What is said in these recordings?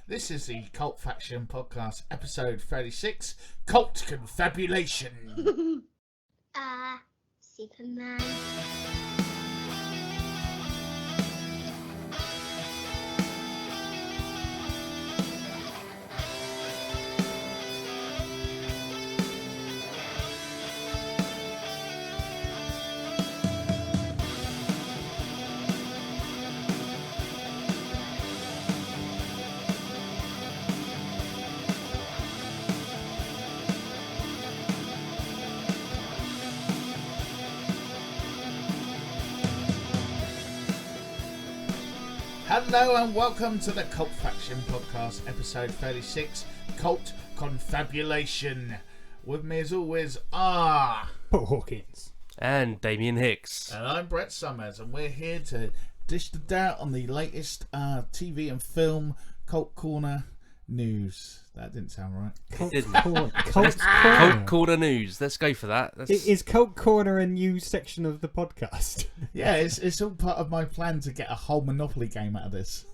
This is the Cult Faction Podcast, episode 36, Cult Confabulation. Superman. Hello and welcome to the Cult Faction Podcast, episode 36, Cult Confabulation. With me as always are Paul Hawkins and Damien Hicks. And I'm Brett Summers, and we're here to dish the dirt on the latest TV and film Cult Corner news. That didn't sound right. Cult Corner news. Let's go for that. Is Cult Corner a new section of the podcast? Yeah, it's all part of my plan to get a whole Monopoly game out of this.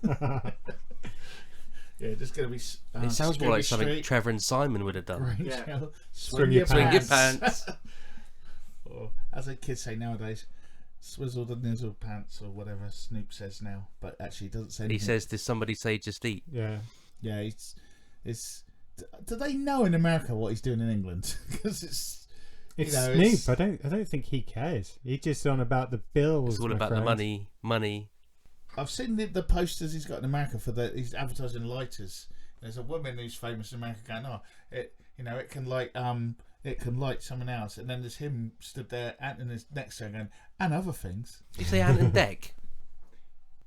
Yeah, just going to be... it sounds more like something Street, Trevor and Simon would have done. yeah. Swing your pants. Or, as the kids say nowadays, swizzle the nizzle pants, or whatever Snoop says now. But actually, he doesn't say anything. He says, did somebody say just eat? Yeah. Yeah, it's. Do they know in America what he's doing in England? Because It's it's Snoop. I don't think he cares. He's just on about the bills. It's all my about friend. the money. I've seen the posters he's got in America for he's advertising lighters. There's a woman who's famous in America going, it can light someone else, and then there's him stood there and his next to her going, and other things. Did you say Ant and Dec?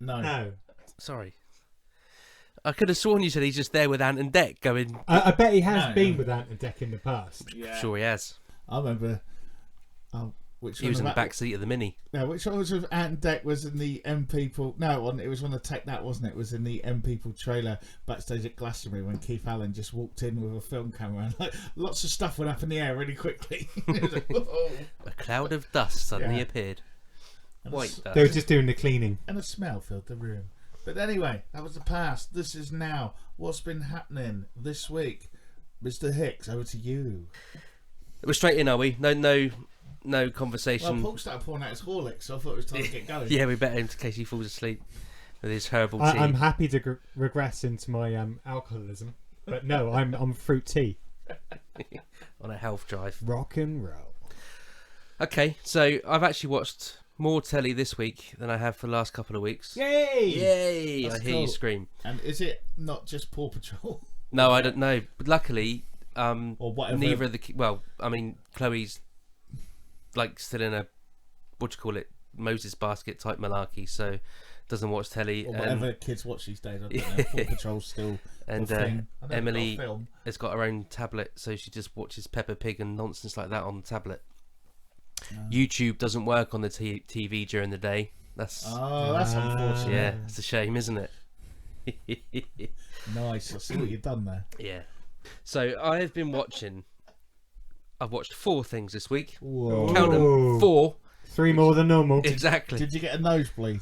No. Sorry. I could have sworn you said he's just there with Ant and Dec going... I bet he has No, been no. with Ant and Dec in the past. Yeah. Sure he has. I remember. Which He one was in the of back seat of the Mini. No, which one was with Ant and Dec was in the M People. No, it wasn't. It was one of Take That, wasn't it? It was in the M People trailer backstage at Glastonbury when Keith Allen just walked in with a film camera and lots of stuff went up in the air really quickly. It was like, whoa. A cloud of dust suddenly Yeah. appeared. And White They were dust. just doing the cleaning. and a smell filled the room. But anyway, that was the past. This is now. What's been happening this week? Mr. Hicks, over to you. We're straight in, are we? No Well, conversation. Paul started pouring out his Horlicks, so I thought it was time to get going. Yeah, we better in case he falls asleep with his herbal tea. I'm happy to regress into my alcoholism, but no, I'm fruit tea. On a health drive. Rock and roll. Okay, so I've actually watched more telly this week than I have for the last couple of weeks. Yay! Yay! That's I hear cool. you scream. And is it not just Paw Patrol? No, I don't know. But luckily, Or whatever. neither of the... Chloe's like still in a, Moses basket type malarkey, so doesn't watch telly. Or whatever kids watch these days. I don't know. Paw Patrol's still And a thing. I know they've got a Emily film. has got her own tablet, so she just watches Peppa Pig and nonsense like that on the tablet. YouTube doesn't work on the TV during the day. That's That's unfortunate. yeah, it's a shame, isn't it? Nice. I see what you've done there. Yeah. So I've watched 4 things this week. Whoa. Count them, 4 3 more than normal. exactly. Did you get a nosebleed?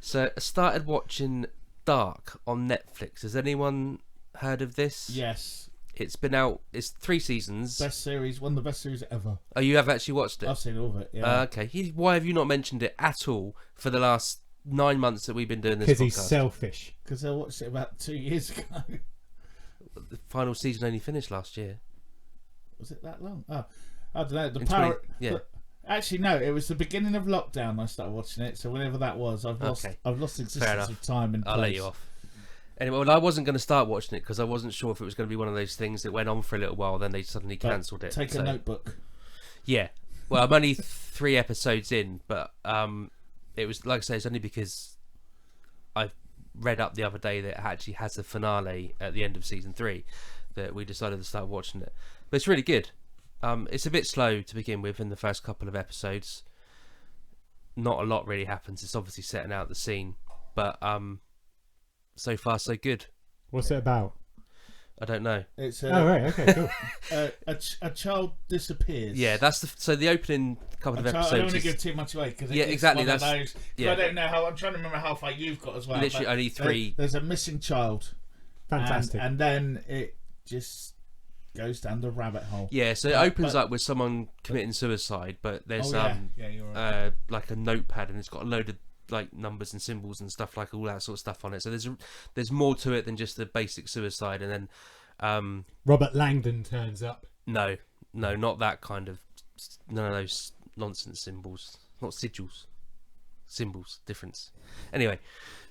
So I started watching Dark on Netflix. Has anyone heard of this? Yes. It's been out. It's 3 seasons. Best series. One of the best series ever. Oh, you have actually watched it? I've seen all of it. Yeah. Okay. Why have you not mentioned it at all for the last 9 months that we've been doing this podcast? Because he's selfish. Because I watched it about 2 years ago. The final season only finished last year. Was it that long? Oh, I don't know. The In power. 20 yeah. Actually, no. It was the beginning of lockdown. I started watching it. So whenever that was, I've lost. Okay. I've lost existence enough. of time and place. I'll let you off. Anyway, well, I wasn't going to start watching it because I wasn't sure if it was going to be one of those things that went on for a little while, then they suddenly But cancelled it. Take a notebook. Yeah. Well, I'm only 3 episodes in, but it was, like I say, it's only because I read up the other day that it actually has a finale at the end of season 3 that we decided to start watching it. But it's really good. It's a bit slow to begin with in the first couple of episodes. Not a lot really happens. It's obviously setting out the scene, but so far so good. What's it about? I don't know. It's Oh right, okay, cool. a child disappears. Yeah, so the opening couple of episodes. I don't want to give too much away because exactly. One of those, yeah. I don't know how. I'm trying to remember how far you've got as well. Literally only 3. There's a missing child. Fantastic. And then it just goes down the rabbit hole. Yeah, so it opens up with someone committing suicide, but there's you're right. like a notepad, and it's got a load of like numbers and symbols and stuff, like all that sort of stuff on it. So there's more to it than just the basic suicide. And then Robert Langdon turns up. No, not that kind of, none of those nonsense symbols, not sigils, symbols, difference. Anyway,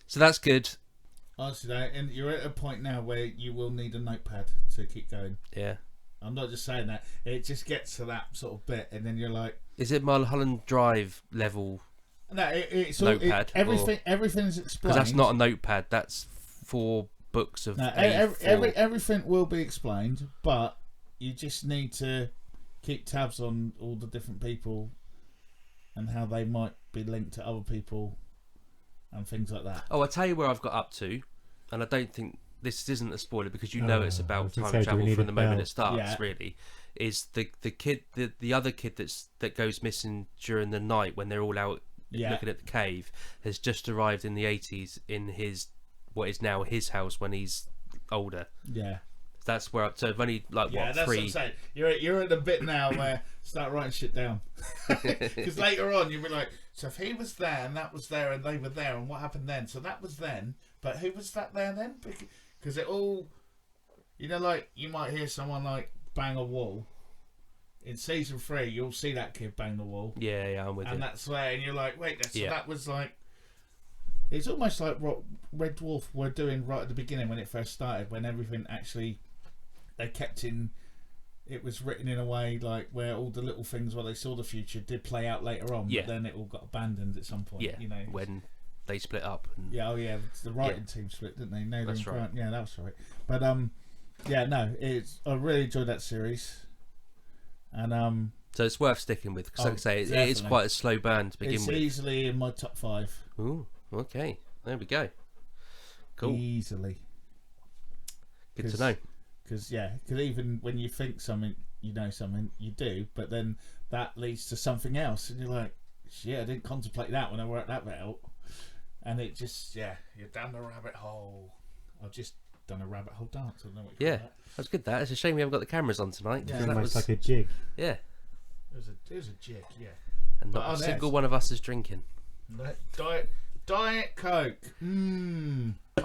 so that's good. Honestly, and you're at a point now where you will need a notepad to keep going. Yeah. I'm not just saying that. It just gets to that sort of bit, and then you're like, is it Mulholland Drive level? No, it's notepad. Everything's explained. Because that's not a notepad. That's 4 books of. No, everything will be explained, but you just need to keep tabs on all the different people and how they might be linked to other people and things like that. Oh, I'll tell you where I've got up to, and I don't think this isn't a spoiler because you know it's about time travel from the moment it starts. Really, is the kid, the other kid that goes missing during the night when they're all out looking at the cave, has just arrived in the 80s in what is now his house when he's older. Yeah. That's where I've only that's 3. What I'm saying. You're at a bit now where start writing shit down, because later on you'll be like, so if he was there and that was there and they were there and what happened then? So that was then, but who was that there then? Because it all, like you might hear someone like bang a wall. In season 3, you'll see that kid bang the wall. Yeah, I'm with you. And that's where, and you're like, wait, that was like. It's almost like what Red Dwarf were doing right at the beginning when it first started, when everything actually they kept in. It was written in a way like where all the little things where they saw the future did play out later on, but then it all got abandoned at some point. Yeah, when they split up. And... the writing team split, didn't they? No, that's right. Yeah, that was right. But I really enjoyed that series, and so it's worth sticking with because, like I say, it is quite a slow burn to begin with. It's easily in my top 5. Ooh, okay, there we go. Cool. Easily. Good to know. Because even when you think something, something, you do, but then that leads to something else, and you're like, shit, I didn't contemplate that when I worked that bit out, and it just, you're down the rabbit hole. I've just done a rabbit hole dance. I don't know what you call that. That's good. That it's a shame we haven't got the cameras on tonight. Yeah, It's that almost like a jig. Yeah. It was a jig, yeah. And not a single one of us is drinking. Diet Coke.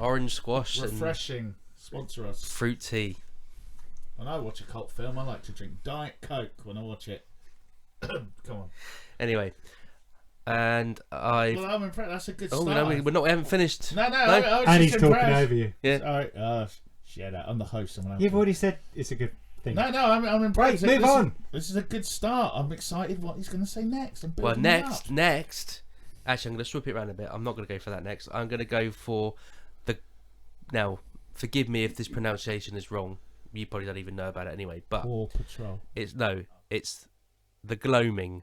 Orange squash. Refreshing. Sponsor us. Fruit tea. When I watch a cult film, I like to drink Diet Coke when I watch it. Come on. Anyway, and Well, I'm impressed. That's a good start. No, we haven't finished. No. And he's talking over you. Yeah. Sorry. Shit, I'm the host. You've already said it's a good thing. No, I'm impressed. Right, move on. This is a good start. I'm excited what he's going to say next. Next. Actually, I'm going to swap it around a bit. I'm not going to go for that next. I'm going to go for Now, forgive me if this pronunciation is wrong. You probably don't even know about it anyway. But Paw Patrol. It's the gloaming.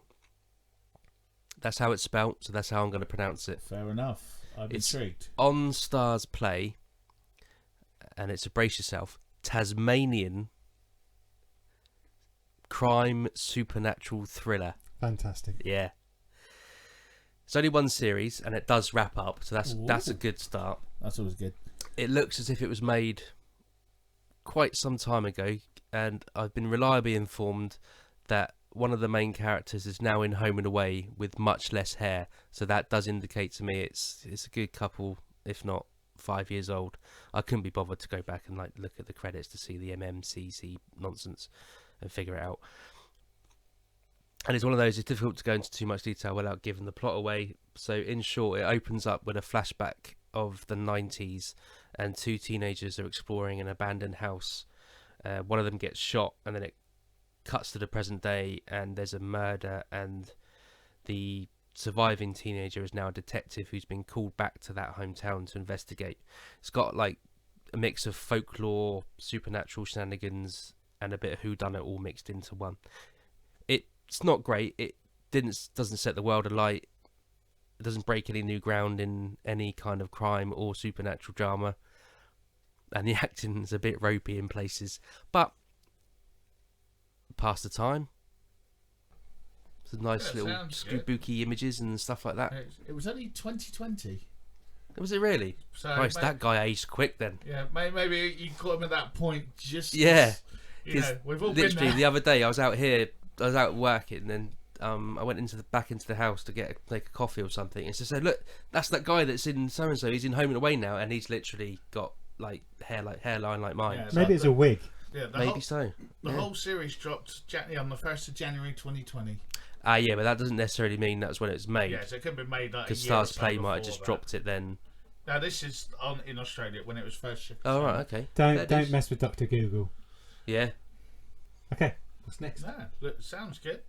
That's how it's spelt, so that's how I'm going to pronounce it. Fair enough. I'm intrigued. On Stars Play, and it's a brace yourself, Tasmanian crime supernatural thriller. Fantastic. Yeah. It's only one series, and it does wrap up, so that's a good start. That's always good. It looks as if it was made quite some time ago, and I've been reliably informed that one of the main characters is now in Home and Away with much less hair, so that does indicate to me it's a good couple, if not 5 years old. I couldn't be bothered to go back and look at the credits to see the MMCC nonsense and figure it out. And it's one of those, it's difficult to go into too much detail without giving the plot away. So in short, it opens up with a flashback of the 90s, and 2 teenagers are exploring an abandoned house. One of them gets shot, and then it cuts to the present day, and there's a murder, and the surviving teenager is now a detective who's been called back to that hometown to investigate. It's got a mix of folklore, supernatural shenanigans, and a bit of whodunit all mixed into one. It's not great. It doesn't set the world alight. It doesn't break any new ground in any kind of crime or supernatural drama. and the acting's a bit ropey in places, but pass the time. Some nice little spooky images and stuff like that. It was only 2020. Was it really? So Christ, that guy aged quick then. Yeah, maybe you caught him at that point. Just Yeah, we've all literally been there. the other day I was out working, and I went back into the house to make a coffee or something. And so said, look, that's that guy that's in so and so. He's in Home and Away now, and he's literally got hairline like mine. Yeah, Maybe it's a wig. Yeah, Maybe so. The whole series dropped on the 1st of January 2020. Yeah, but that doesn't necessarily mean that's when it was made. Yeah, so it could be made like because a year or Stars so Play might have before just that. dropped it then. Now this is in Australia when it was first shipped. Oh right, okay. Don't mess with Dr. Google. Yeah. Okay, what's next? No, look, sounds good.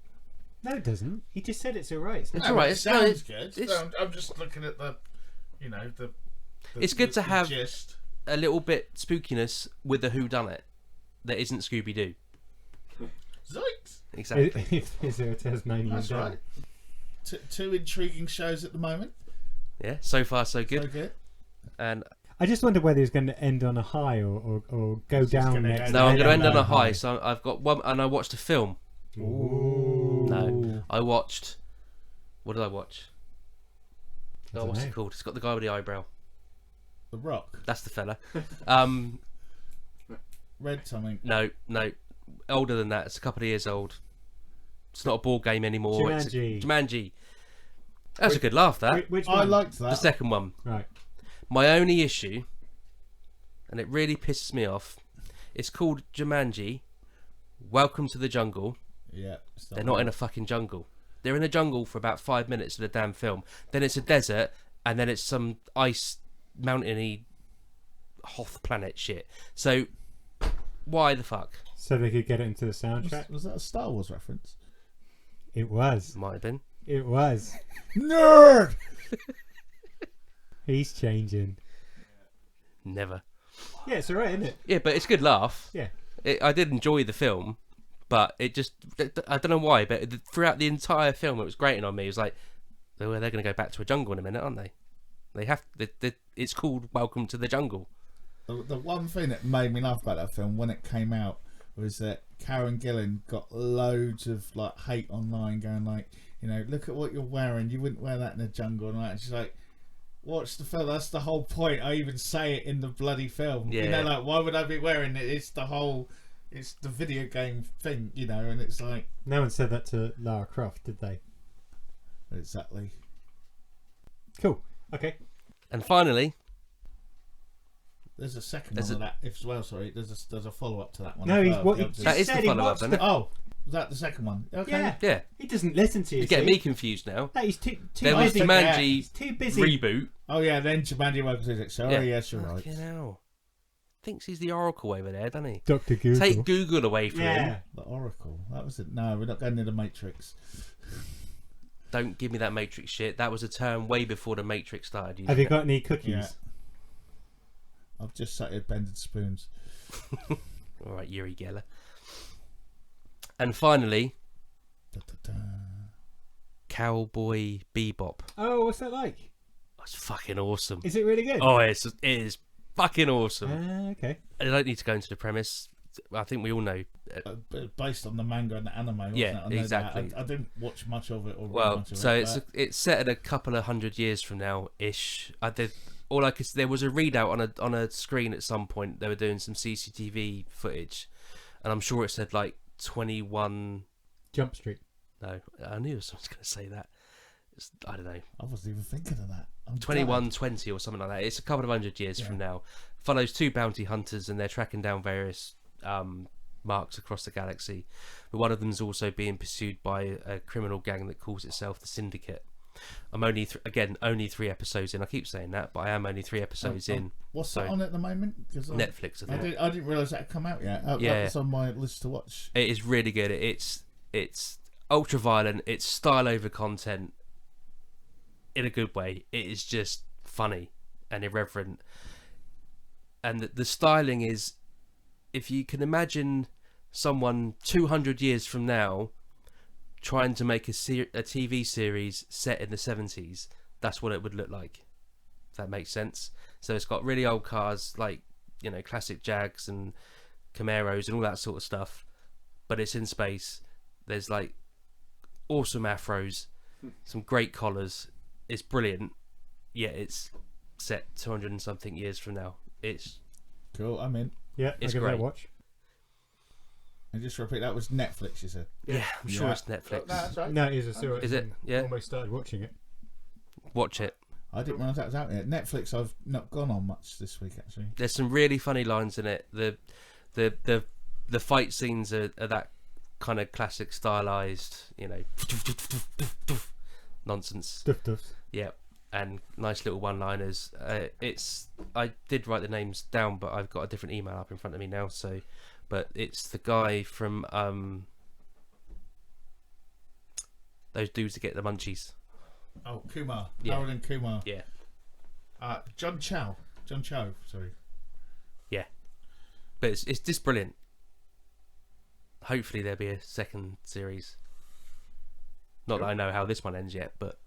No, it doesn't. He just said it's alright. It's No, alright. It sounds good. it's- No, I'm just looking at the It's good to have gist. a little bit spookiness with the whodunit that isn't Scooby Doo. Zoinks! Exactly. Is there a Tasmanian That's devil? right. Two intriguing shows at the moment. Yeah. So far, so So good. good. And I just wonder whether he's going to end on a high or go He's down gonna next. go no, I'm going to no, end on no, a high. So I've got one, and I watched a film. Ooh. No, I watched. What did I watch? I Oh, don't what's know. it called? It's got the guy with the eyebrow. The Rock. That's the fella. Red something. No, older than that. It's a couple of years old. It's not a board game anymore. Jumanji. Jumanji. That was a good laugh. That Which I one? liked the that. second one. Right. My only issue, and it really pisses me off, it's called Jumanji. Welcome to the jungle. Yeah. They're not in a fucking jungle. They're in a jungle for about 5 minutes of the damn film. Then it's a desert, and then it's some ice, mountainy, Hoth planet shit. So, why the fuck? So they could get it into the soundtrack. Was that a Star Wars reference? It was. Might have been. It was. Nerd. He's changing. Never. Yeah, it's alright, isn't it? Yeah, but it's a good laugh. Yeah. I did enjoy the film, but it just, I don't know why, but throughout the entire film it was grating on me. It was like, they're going to go back to a jungle in a minute, aren't they? They have, it's called Welcome to the Jungle. The one thing that made me laugh about that film when it came out was that Karen Gillan got loads of like hate online, going like, look at what you're wearing. You wouldn't wear that in the jungle, and like she's like, watch the film. That's the whole point. I even say it in the bloody film. Yeah. Like why would I be wearing it? It's the video game thing, and it's like No one said that to Lara Croft, did they? exactly. Cool. Okay. And finally, There's a second one of that as well. Sorry, there's a follow up to that one. No, as he's well, what the he other That two. is the said he follow-up, watched isn't the- it? Oh, was that the second one? Okay. Yeah. yeah, He doesn't listen to you. you're getting see? me confused now. No, he's too There was busy. Jumanji He's too busy. Reboot. Oh yeah, then Jumanji Welcome to the Sorry, Yeah. yes, you're right. Fucking hell. Thinks he's the Oracle over there, doesn't he? Dr. Google. Take Google away from yeah. him. The Oracle. That was it. No, we're not going near the Matrix. Don't give me that Matrix shit. That was a term way before the Matrix started. Have you using got any cookies? Yeah. I've just sat here bending spoons. it. All right, Yuri Geller. And finally, Da, da, da. Cowboy Bebop. Oh, what's that like? That's fucking awesome. Is it really good? Oh, it is fucking awesome. Okay. I don't need to go into the premise. I think we all know. Based on the manga and the anime, wasn't Yeah, it? I know exactly. that. I didn't watch much of it. Or read Well, much of so it, it's set at a couple of 100 years from now ish. There was a readout on a screen at some point. They were doing some CCTV footage, and I'm sure it said like 21. Jump Street. No, I knew someone was going to say that. I don't know. I wasn't even thinking of that. I'm 2120 or something like that. It's a couple of 100 years from now. Follows two bounty hunters and they're tracking down various marks across the galaxy. But one of them is also being pursued by a criminal gang that calls itself the Syndicate. I'm only only 3 episodes in. I keep saying that, but I am only 3 episodes in. What's So- that on at the moment? Cause Netflix, I I think. didn't realise that had come out yet. That Yeah. was on my list to watch. It is really good. It's ultra violent. It's style over content in a good way. It is just funny and irreverent. And the styling is, if you can imagine someone 200 years from now trying to make a TV series set in the 70s, that's what it would look like. If that makes sense. So it's got really old cars, like classic Jags and Camaros and all that sort of stuff, but it's in space. There's like awesome afros, some great collars. It's brilliant. Yeah, it's set 200 and something years from now. It's cool. I'm in. Yeah, it's I'll give great. that a watch. And just to repeat, that was Netflix, you said. Yeah, I'm sure Yeah. it's Netflix. Oh, that's right. No, it is. I saw it. Is it? and Yeah. Almost started watching it. Watch it. I didn't realise that was out yet. Netflix, I've not gone on much this week, actually. There's some really funny lines in it. The fight scenes are that kind of classic stylized, nonsense. Duff. Yeah, and nice little one-liners. I did write the names down, but I've got a different email up in front of me now. So, but it's the guy from those dudes that get the munchies. Oh, Kumar. Yeah. Harold and Kumar. Yeah, John Cho, sorry. yeah. But it's just brilliant. Hopefully there'll be a second series. Not that I know how this one ends yet, but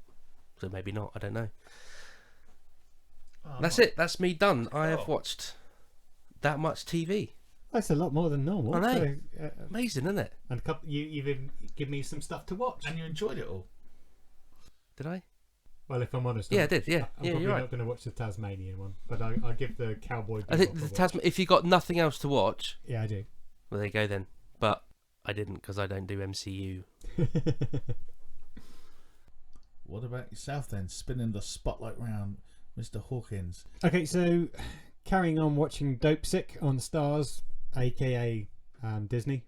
so maybe not. I don't know. That's it. That's me done. I have watched that much TV. That's a lot more than normal. I know. So, Amazing, isn't it? and you even give me some stuff to watch. And you enjoyed it all. Did I? Well, if I'm honest, Yeah, I did. Yeah, I'm yeah, probably you're right. not going to watch the Tasmanian one, but I'll give the Cowboy. I think Bebop a the watch. Tasman. If you got nothing else to watch, Yeah, I do. well, there you go then. But I didn't because I don't do MCU. What about yourself then? Spinning the spotlight round, Mr. Hawkins. Okay, so carrying on watching Dope Sick on Stars, aka Disney.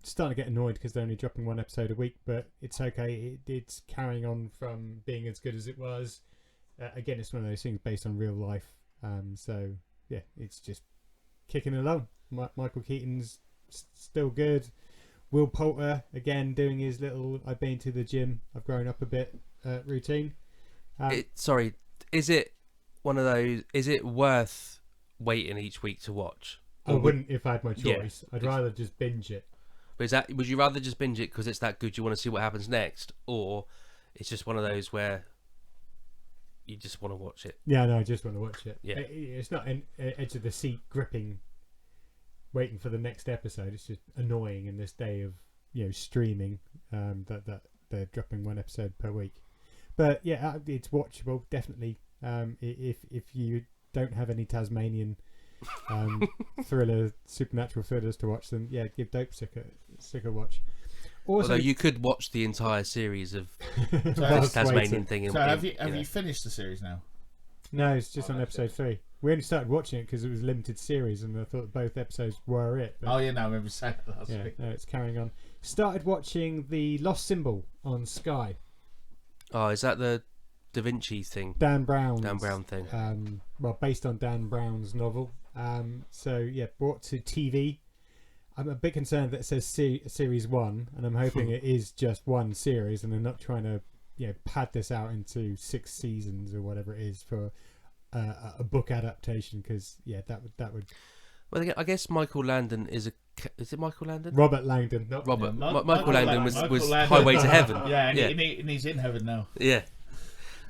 Starting to get annoyed because they're only dropping one episode a week, but it's okay. It's carrying on from being as good as it was. Again, it's one of those things based on real life. So yeah, it's just kicking along. Michael Keaton's still good. Will Poulter again doing his little "I've been to the gym, I've grown up a bit" routine. Sorry, is it one of those? Is it worth waiting each week to watch? I wouldn't if I had my choice. Yeah. I'd rather just binge it. But would you rather just binge it because it's that good? You want to see what happens next, or it's just one of those where you just want to watch it? Yeah, no, I just want to watch it. Yeah. It's not an edge of the seat gripping, waiting for the next episode. It's just annoying in this day of streaming that they're dropping one episode per week. But yeah, it's watchable definitely. If you don't have any Tasmanian supernatural thrillers to watch, then yeah, give Dope Sick a watch. Also, Although you could watch the entire series of whilst this Tasmanian waiting. thing. So have you finished the series now? No, it's just on that's episode 3. We only started watching it because it was a limited series, and I thought both episodes were it. But Oh yeah, no, I remember saying that last yeah, week. no, it's carrying on. Started watching The Lost Symbol on Sky. Oh, is that the Da Vinci thing? Dan Brown thing. Well, based on Dan Brown's novel. So yeah, brought to TV. I'm a bit concerned that it says series 1, and I'm hoping it is just one series, and they're not trying to pad this out into 6 seasons or whatever it is for a book adaptation. Because that would. Well, again, I guess Michael Landon is it Michael Landon? Robert Langdon, not Robert. Yeah, Michael Landon was Landon. Highway to Heaven. Yeah, and, Yeah. and he's in heaven now, Yeah.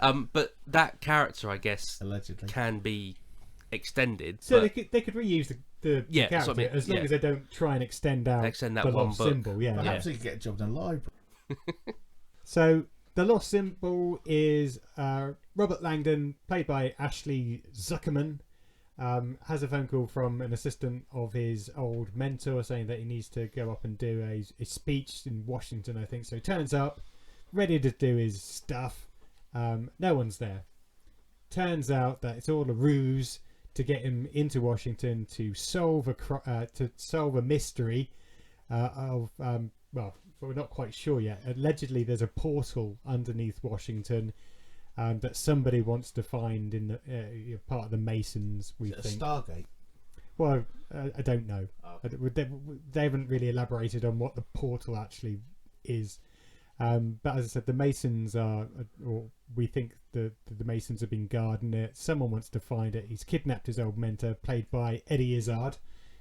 But that character, I guess, allegedly. can be extended. So but they could reuse the Yeah, character that's what I mean, as long yeah. as they don't try and extend out extend that the one Lost book. Symbol. Yeah. Perhaps he could get a job in a library. So the Lost Symbol is Robert Langdon, played by Ashley Zuckerman, has a phone call from an assistant of his old mentor saying that he needs to go up and do a speech in Washington, I think. So he turns up, ready to do his stuff. No one's there. Turns out that it's all a ruse to get him into Washington to solve a mystery of well, we're not quite sure yet. Allegedly, there's a portal underneath Washington that somebody wants to find in the part of the Masons. We Is it think. a Stargate? Well, I don't know. Oh. They haven't really elaborated on what the portal actually is. But as I said, the Masons or we think the Masons have been guarding it. Someone wants to find it. He's kidnapped his old mentor, played by Eddie Izzard.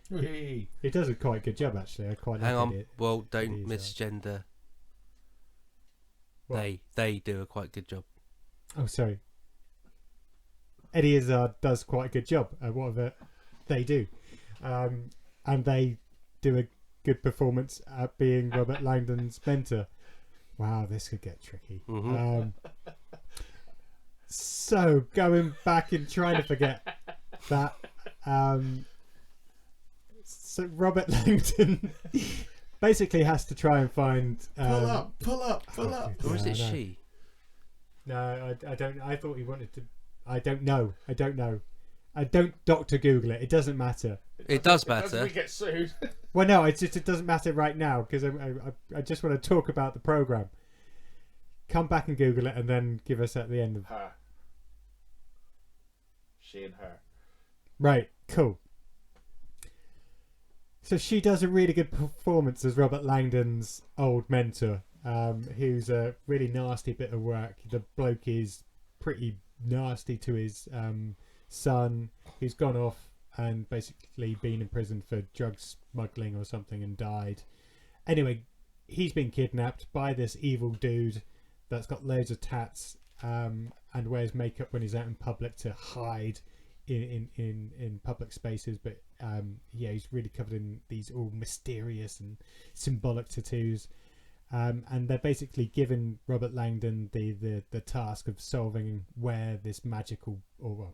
Hey. He does a quite good job, actually. I quite Hang like on. it. Well, don't Eddie Izzard. misgender. What? They do a quite good job. Oh, sorry. Eddie Izzard does quite a good job at whatever they do, and they do a good performance at being Robert Langdon's mentor. Wow, this could get tricky. So going back and trying to forget that, so Robert Langdon basically has to try and find pull up. Or is it she? No, I don't. I thought he wanted to. I don't know. I don't Dr. Google it. It doesn't matter. It does matter. We get sued. Well, no, it doesn't matter right now because I just want to talk about the program. Come back and Google it and then give us at the end of Her. She and her. Right, cool. So she does a really good performance as Robert Langdon's old mentor, who's a really nasty bit of work. The bloke is pretty nasty to his son, who's gone off and basically been in prison for drug smuggling or something and died. Anyway, he's been kidnapped by this evil dude that's got loads of tats and wears makeup when he's out in public to hide in public spaces. But yeah, he's really covered in these all mysterious and symbolic tattoos. And they're basically giving Robert Langdon the task of solving where this magical or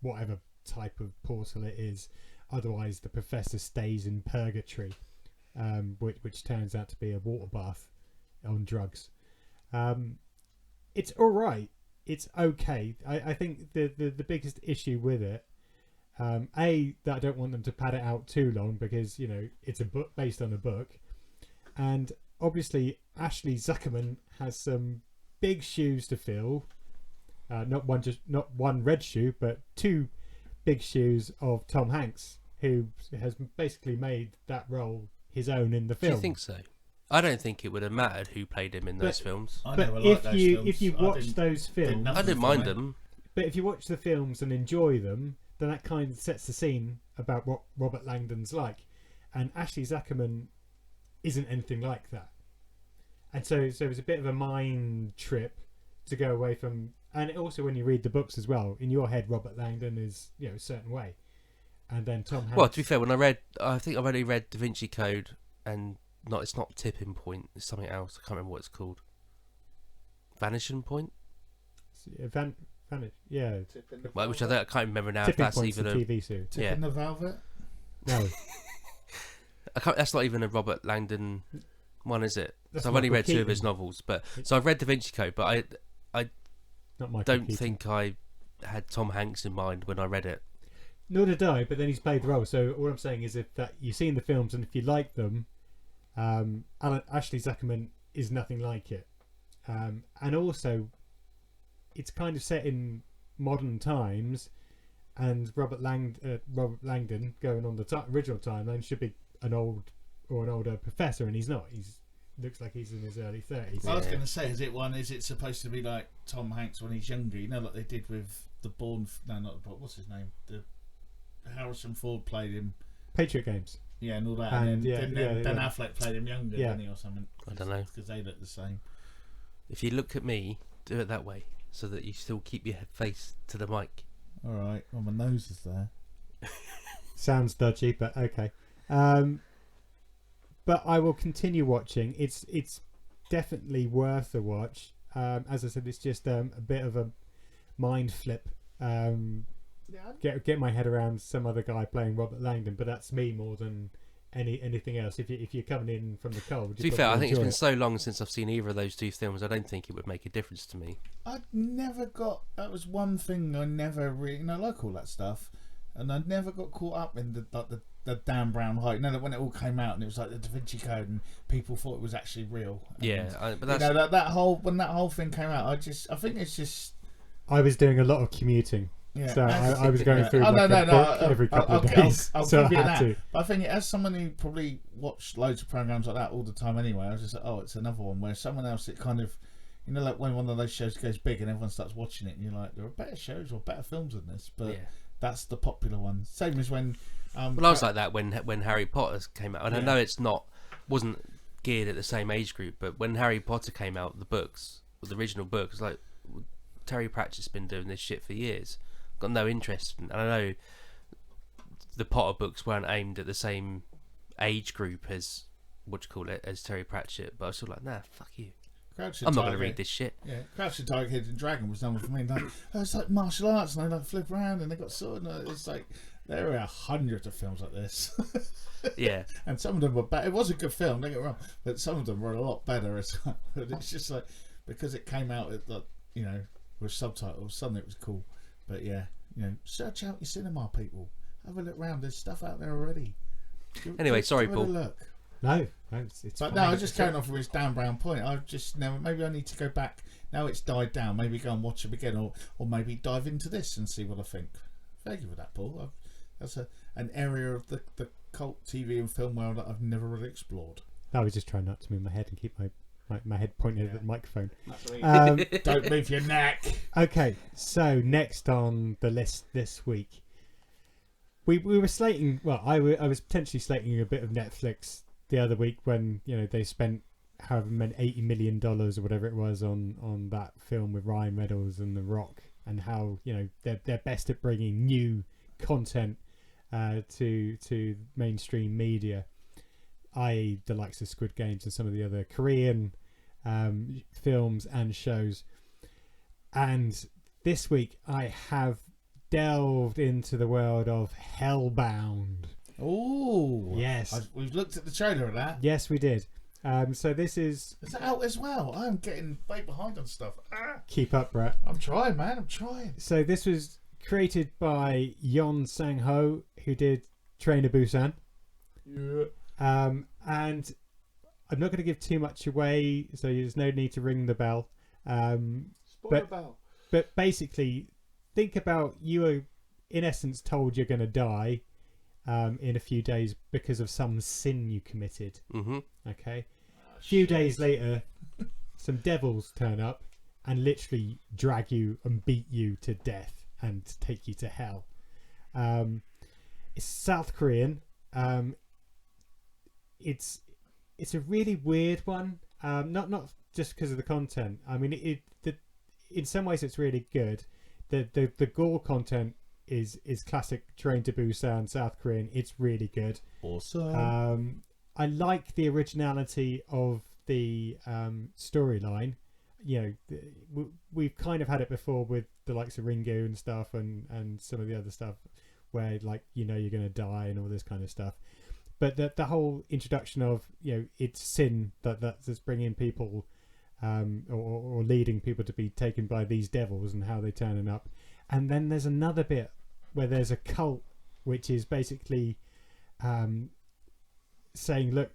whatever type of portal it is. Otherwise, the professor stays in purgatory, which turns out to be a water bath on drugs. It's all right. It's okay. I think the biggest issue with it, that I don't want them to pad it out too long because it's a book based on a book, and obviously Ashley Zuckerman has some big shoes to fill. Not one red shoe, but two big shoes of Tom Hanks, who has basically made that role his own in the film. Do you think so? I don't think it would have mattered who played him in those films. But if you watch those films, I didn't mind them. But if you watch the films and enjoy them, then that kind of sets the scene about what Robert Langdon's like. And Ashley Zuckerman isn't anything like that. And so it was a bit of a mind trip to go away from. And also when you read the books as well, in your head, Robert Langdon is a certain way. And then Tom Hanks. Well, to be fair, I think I've only read Da Vinci Code, and it's not Tipping Point. It's something else. I can't remember what it's called. Vanishing Point. Yeah. Well, which I can't remember now. Tipping If that's Point's even a TV series. Tipping the Velvet. No. That's not even a Robert Langdon one, is it? That's So I've only Michael read two of Keaton. his novels, so I've read Da Vinci Code, but I Not Michael don't Keaton. think I had Tom Hanks in mind when I read it. Nor did I, but then he's played the role. So all I'm saying is that you've seen the films and if you like them, Ashley Zuckerman is nothing like it. And also, it's kind of set in modern times, and Robert Langdon, going on the original timeline, should be an older professor, and he's not. He's looks like he's in his early 30s. I was going to say, is it supposed to be like Tom Hanks when he's younger? Like they did with the what's his name? The Harrison Ford played him. Patriot Games. Yeah, and all that. And then Ben Affleck played him younger, Yeah. didn't he, or something? I don't know. Because they look the same. If you look at me, do it that way, so that you still keep your face to the mic. All right. Well, my nose is there. Sounds dodgy, but okay. But I will continue watching. It's definitely worth a watch. As I said, it's just a bit of a mind flip. Get my head around some other guy playing Robert Langdon, but that's me more than anything else. If you're coming in from the cold, To be fair, I think it's been so long since I've seen either of those two films. I don't think it would make a difference to me. I never got. That was one thing I never really. I like all that stuff, and I never got caught up in the Dan Brown hype. That when it all came out and it was like the Da Vinci Code and people thought it was actually real. And, but that's when that whole thing came out, I think it's just. I was doing a lot of commuting. Yeah, so I was going through a book every couple of days. I'll so give you I had that. to. But I think as someone who probably watched loads of programs like that all the time anyway, I was just like, oh, it's another one. Where someone else, it kind of, like when one of those shows goes big and everyone starts watching it, and you're like, there are better shows or better films than this, but that's the popular one. Same as when. Well, I was like that when Harry Potter came out, and I know wasn't geared at the same age group, but when Harry Potter came out, the original books, like Terry Pratchett's been doing this shit for years. got no interest. And I know the Potter books weren't aimed at the same age group as as Terry Pratchett, but I was still like, nah, fuck you. I'm not going to read this shit. Yeah, Crouching Tiger, Hidden Dragon was number for me. Like, it's like martial arts, and they like flip around, and they got sword. And it's like there are hundreds of films like this. Yeah, and some of them were bad. It was a good film, don't get me wrong, but some of them were a lot better as well. But it's just like because it came out at with subtitles, suddenly it was cool. But yeah, search out your cinema, people. Have a look around. There's stuff out there already. Anyway, sorry, Paul. Paul. No, it's but fine. no, I was just carrying off with his Dan Brown point. I just maybe I need to go back. Now it's died down. Maybe go and watch him again, or maybe dive into this and see what I think. Thank you for that, Paul. That's an area of the cult TV and film world that I've never really explored. I was just trying not to move my head and keep my head pointed at the microphone. Don't move your neck. Okay, so next on the list this week, we were slating. Well, I was potentially slating a bit of Netflix the other week when they spent however many $80 million or whatever it was on that film with Ryan Reynolds and The Rock, and how they're best at bringing new content to mainstream media, i.e. the likes of Squid Games and some of the other Korean films and shows. And this week I have delved into the world of Hellbound. Oh yes, we've looked at the trailer of that. Yes, we did. So this is that out as well? I'm getting way behind on stuff. Keep up, Brett. I'm trying, man. I'm trying. So this was created by Yeon Sang-ho, who did Train to Busan. Yeah. And I'm not going to give too much away, so there's no need to ring the bell. Spoiler bell. But basically, think about you are, in essence, told you're going to die in a few days because of some sin you committed. Mm-hmm. Okay. A few days later, some devils turn up and literally drag you and beat you to death and take you to hell. It's South Korean. It's a really weird one. Not just because of the content. I mean, in some ways it's really good. The gore content is classic Train to Busan South Korean. It's really good. Awesome. I like the originality of the storyline. We've kind of had it before with the likes of Ringo and stuff, and some of the other stuff where you're going to die and all this kind of stuff. But the whole introduction of it's sin that's bringing people or leading people to be taken by these devils and how they turn up. And then there's another bit where there's a cult which is basically saying, look,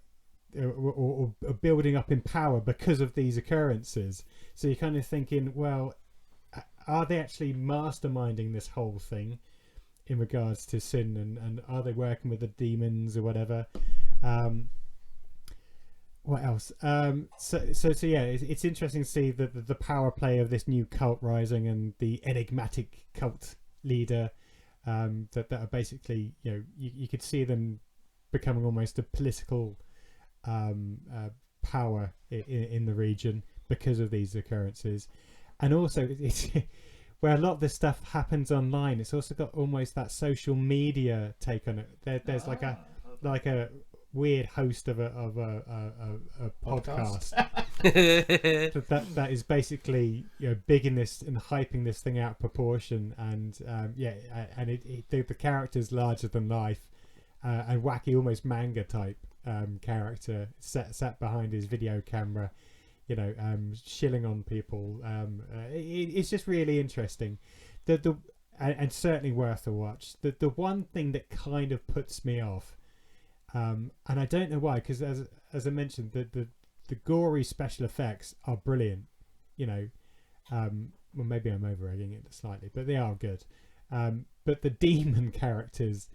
or building up in power because of these occurrences. So you're kind of thinking, well, are they actually masterminding this whole thing in regards to sin, and are they working with the demons or whatever? What else? So yeah, it's interesting to see the power play of this new cult rising and the enigmatic cult leader that are basically, you could see them becoming almost a political power in the region because of these occurrences. And also it's where a lot of this stuff happens online, it's also got almost that social media take on it. There's like a weird host of a podcast that is basically big in this and hyping this thing out of proportion, and the character's larger than life and wacky, almost manga type character sat behind his video camera, shilling on people. It's just really interesting. And certainly worth a watch. The one thing that kind of puts me off, and I don't know why, because as I mentioned, the gory special effects are brilliant. Well, maybe I'm over-egging it slightly, but they are good. But the demon characters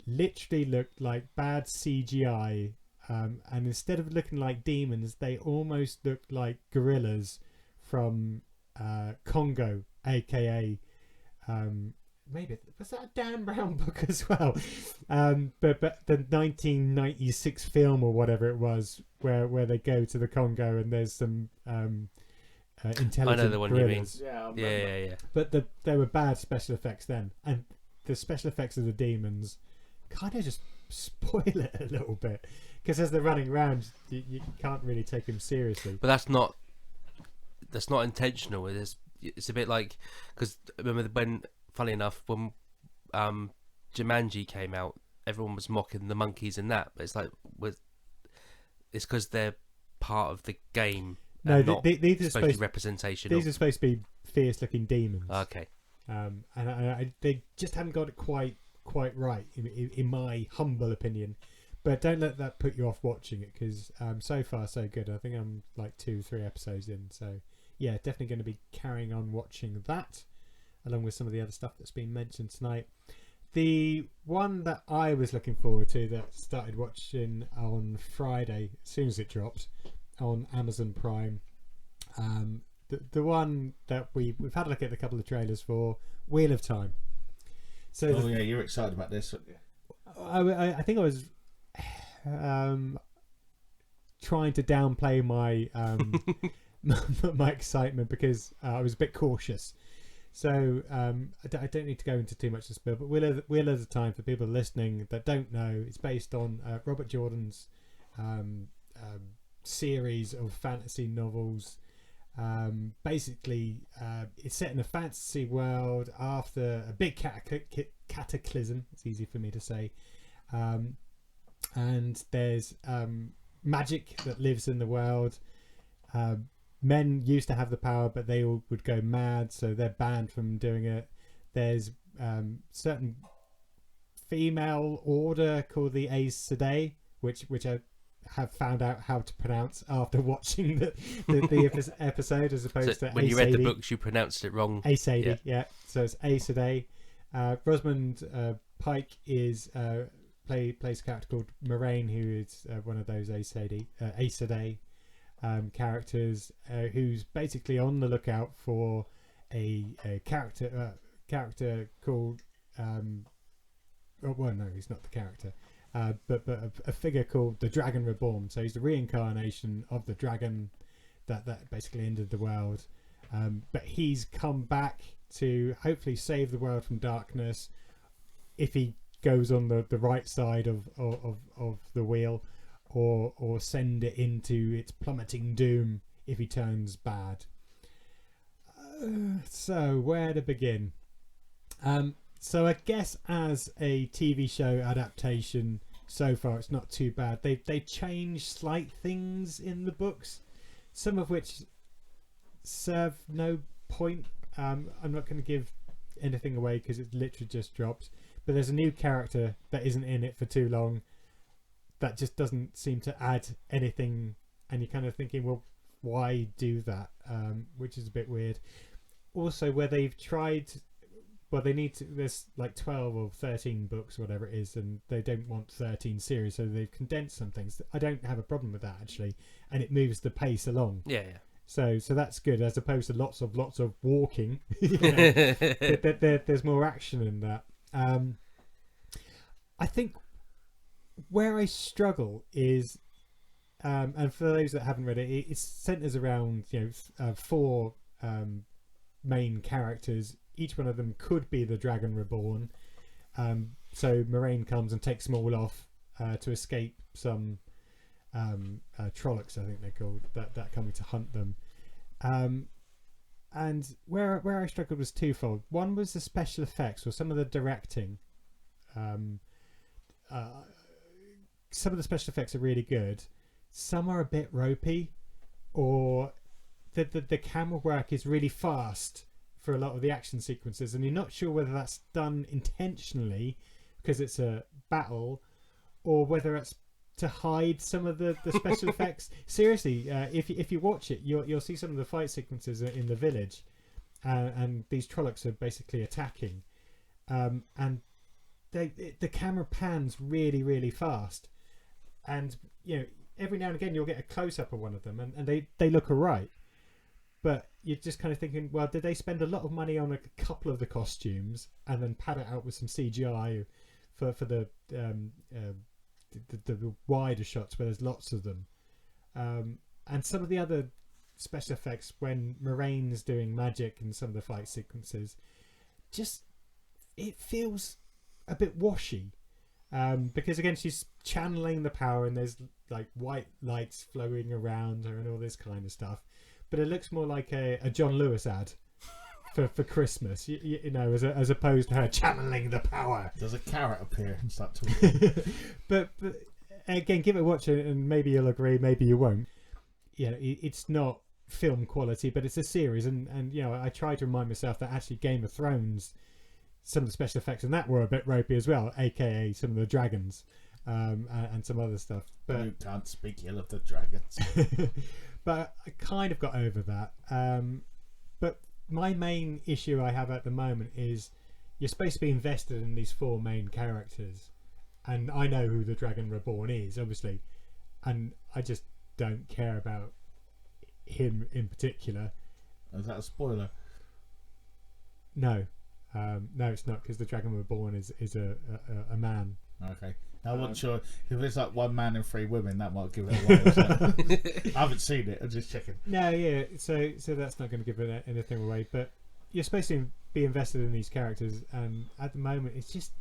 literally looked like bad CGI, and instead of looking like demons, they almost looked like gorillas from Congo, aka maybe was that a Dan Brown book as well, but the 1996 film or whatever it was, where they go to the Congo and there's some intelligent I know the one you mean. gorillas. Yeah. But there were bad special effects then, and the special effects of the demons kind of just spoil it a little bit, because as they're running around, you can't really take them seriously. But that's not intentional. It's a bit like, because remember when, funny enough, when Jumanji came out, everyone was mocking the monkeys in that, but it's like it's because they're part of the game. No, not these are supposed to be representation. These are supposed to be fierce-looking demons. Okay. And they just haven't got it quite right, in my humble opinion. But don't let that put you off watching it, because so far so good. I think I'm like 2-3 episodes in, so yeah, definitely going to be carrying on watching that, along with some of the other stuff that's been mentioned tonight. The one that I was looking forward to, that started watching on Friday as soon as it dropped on Amazon Prime, the one that we've had a look at a couple of trailers for, Wheel of Time. So yeah, you're excited about this, aren't you? I think I was trying to downplay my my excitement, because I was a bit cautious. So I don't need to go into too much of the spill, but Wheel of the Time, for people listening that don't know, it's based on Robert Jordan's series of fantasy novels. Basically, it's set in a fantasy world after a big cataclysm. It's easy for me to say. And there's magic that lives in the world. Men used to have the power, but they all would go mad, so they're banned from doing it. There's certain female order called the Aes Sedai, which I have found out how to pronounce after watching the episode, as opposed to when Aes you read the Sedai. books, you pronounced it wrong. Aes Sedai, yeah. So it's Aes Sedai. Rosamund Pike plays a character called Moraine, who is one of those Aes Sedai characters, who's basically on the lookout for a character called well, no, he's not the character, but a figure called the Dragon Reborn. So he's the reincarnation of the dragon that basically ended the world, but he's come back to hopefully save the world from darkness if he goes on the right side of the wheel, or send it into its plummeting doom if he turns bad. So where to begin? So I guess as a TV show adaptation, so far it's not too bad. They changed slight things in the books, some of which serve no point. I'm not going to give anything away because it literally just dropped. But there's a new character that isn't in it for too long, that just doesn't seem to add anything, and you're kind of thinking, well, why do that? Which is a bit weird. Also, where they've tried, well, they need to, there's like 12 or 13 books, whatever it is, and they don't want 13 series, so they've condensed some things. I don't have a problem with that, actually, and it moves the pace along. Yeah. So that's good, as opposed to lots of walking. There's more action in that. I think where I struggle is, and for those that haven't read it, it centers around 4 main characters. Each one of them could be the Dragon Reborn. So Moraine comes and takes them all off to escape some Trollocs, I think they're called, that coming to hunt them. And where I struggled was twofold. One was the special effects, or some of the directing. Some of the special effects are really good. Some are a bit ropey, or the camera work is really fast for a lot of the action sequences, and you're not sure whether that's done intentionally because it's a battle, or whether it's to hide some of the special effects. Seriously, if you watch it, you'll see some of the fight sequences in the village, and these Trollocs are basically attacking, and the camera pans really, really fast, and every now and again you'll get a close up of one of them, and they look alright, but you're just kind of thinking, well, did they spend a lot of money on a couple of the costumes and then pad it out with some CGI for the wider shots where there's lots of them, and some of the other special effects when Moraine's doing magic in some of the fight sequences, just it feels a bit washy. Because again, she's channeling the power, and there's like white lights flowing around her and all this kind of stuff. But it looks more like a John Lewis ad for Christmas, you know, as opposed to her channeling the power. Does a carrot appear and start talking? but again, give it a watch, and maybe you'll agree, maybe you won't. Yeah, it's not film quality, but it's a series, and you know, I try to remind myself that actually Game of Thrones, some of the special effects in that were a bit ropey as well, aka some of the dragons, and some other stuff. But you can't speak ill of the dragons. but I kind of got over that. But my main issue I have at the moment is you're supposed to be invested in these 4 main characters, and I know who the Dragon Reborn is, obviously, and I just don't care about him in particular. Is that a spoiler? No, it's not, because the Dragon Reborn is a man. Okay. I wasn't sure if it's like 1 man and 3 women, that might give it away. So. I haven't seen it. I'm just checking. No, yeah. So that's not going to give it anything away. But you're supposed to be invested in these characters, and at the moment, it's just,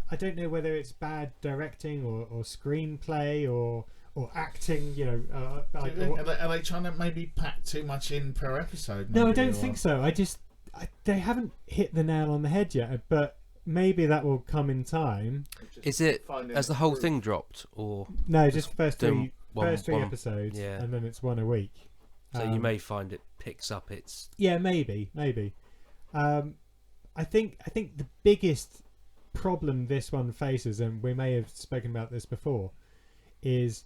I don't know whether it's bad directing or screenplay or acting. You know, are they trying to maybe pack too much in per episode? No, I don't think so. They haven't hit the nail on the head yet, but maybe that will come in time. Is it as the whole thing dropped, or no? Just first three one episodes, yeah. And then it's 1 a week. So you may find it picks up its. Yeah, maybe. I think the biggest problem this one faces, and we may have spoken about this before, is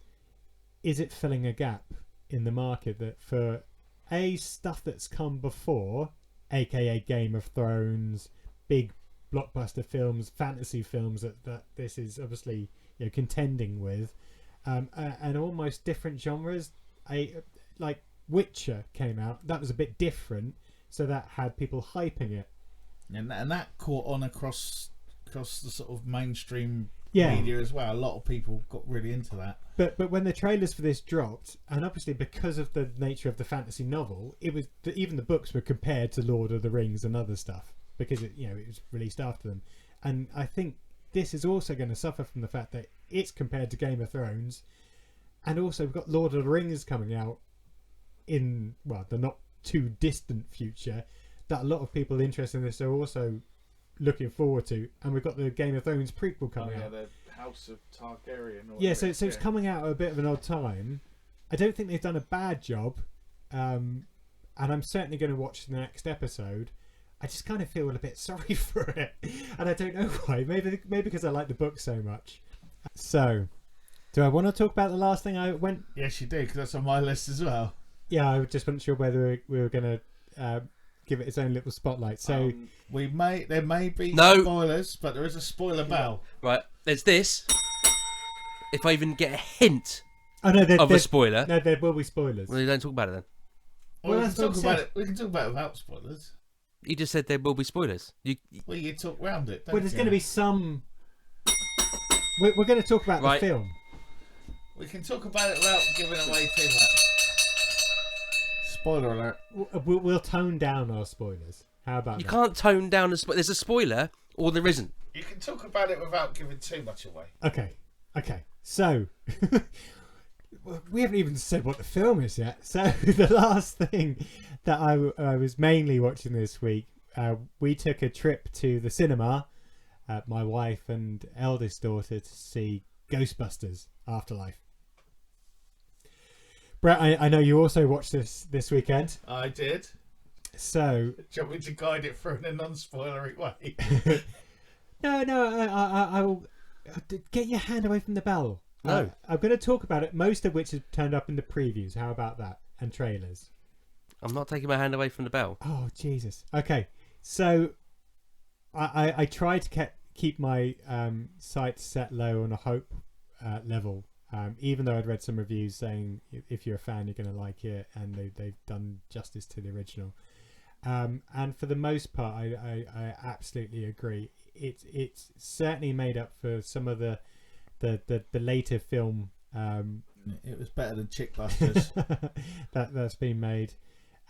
it filling a gap in the market that for stuff that's come before, aka Game of Thrones, big blockbuster films, fantasy films that this is obviously, you know, contending with, and almost different genres. Like Witcher came out, that was a bit different, so that had people hyping it, and that caught on across the sort of mainstream yeah. media as well. A lot of people got really into that. But when the trailers for this dropped, and obviously because of the nature of the fantasy novel, it was even the books were compared to Lord of the Rings and other stuff, because it was released after them. And I think this is also going to suffer from the fact that it's compared to Game of Thrones, and also we've got Lord of the Rings coming out in, well, the not too distant future, that a lot of people interested in this are also looking forward to, and we've got the Game of Thrones prequel coming out. The House of Targaryen. Yeah, so it's coming out at a bit of an odd time. I don't think they've done a bad job, and I'm certainly going to watch the next episode. I just kind of feel a bit sorry for it, and I don't know why. Maybe because I like the book so much. So, do I want to talk about the last thing I went? Yes, you do, because that's on my list as well. Yeah, I just wasn't sure whether we were going to give it its own little spotlight. So there may be No. spoilers, but there is a spoiler bell. Right, there's this. If I even get a hint of a spoiler, no, there will be spoilers. well, you don't talk about it then. Well, that's we what can I talk about said. it. We can talk about it without spoilers. You just said there will be spoilers. You Talk round it. Well, there's going to be some. We're going to talk about Right. the film. We can talk about it without giving away too much. Spoiler alert. We'll tone down our spoilers. How about you that? can't tone down a there's a spoiler or there isn't. You can talk about it without giving too much away. Okay. So we haven't even said what the film is yet. So the last thing that I was mainly watching this week, we took a trip to the cinema, my wife and eldest daughter, to see Ghostbusters Afterlife. Brett, I know you also watched this weekend. I did. So Do you want me to guide it through in a non-spoilery way? no, I will get your hand away from the bell. No. I'm going to talk about it, most of which has turned up in the previews. How about that? And trailers. I'm not taking my hand away from the bell. Oh, Jesus. Okay, so I try to keep my sights set low on a hope level, even though I'd read some reviews saying if you're a fan, you're going to like it, and they've done justice to the original. And for the most part, I absolutely agree. It's certainly made up for some of the later film It was better than Chickbusters. That's been made.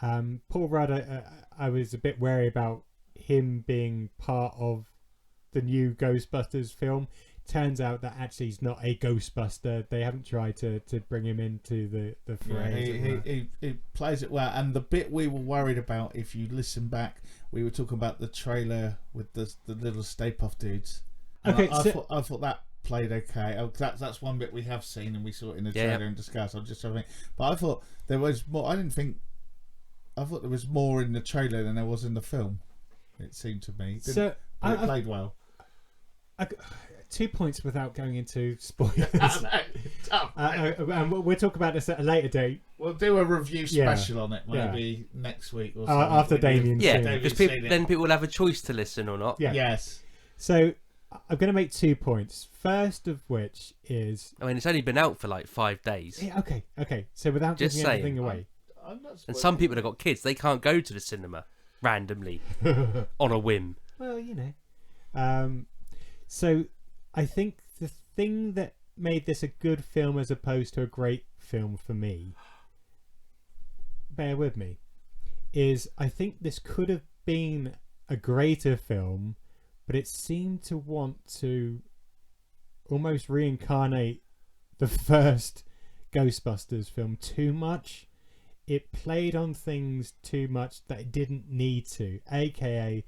Paul Rudd, I was a bit wary about him being part of the new Ghostbusters film. Turns out that actually he's not a Ghostbuster. They haven't tried to bring him into the fray. Yeah, he plays it well. And the bit we were worried about, if you listen back, we were talking about the trailer with the little Stay Puft dudes. And Okay, I thought that played okay. That's one bit we have seen and we saw it in the trailer and discussed. I just having, but I thought there was more. I thought there was more in the trailer than there was in the film. It seemed to me. It played well. 2 points without going into spoilers. And we'll talk about this at a later date. We'll do a review special on it maybe next week or something. After Damien's seen it. Because then people will have a choice to listen or not. Yeah. Yes. So I'm going to make 2 points. First of which is... I mean, it's only been out for like 5 days. Yeah, okay. So without Just giving anything saying. away. I'm not And some people have got kids. They can't go to the cinema randomly on a whim. Well, you know. So I think the thing that made this a good film as opposed to a great film for me, bear with me, is I think this could have been a greater film, but it seemed to want to almost reincarnate the first Ghostbusters film too much. It played on things too much that it didn't need to, aka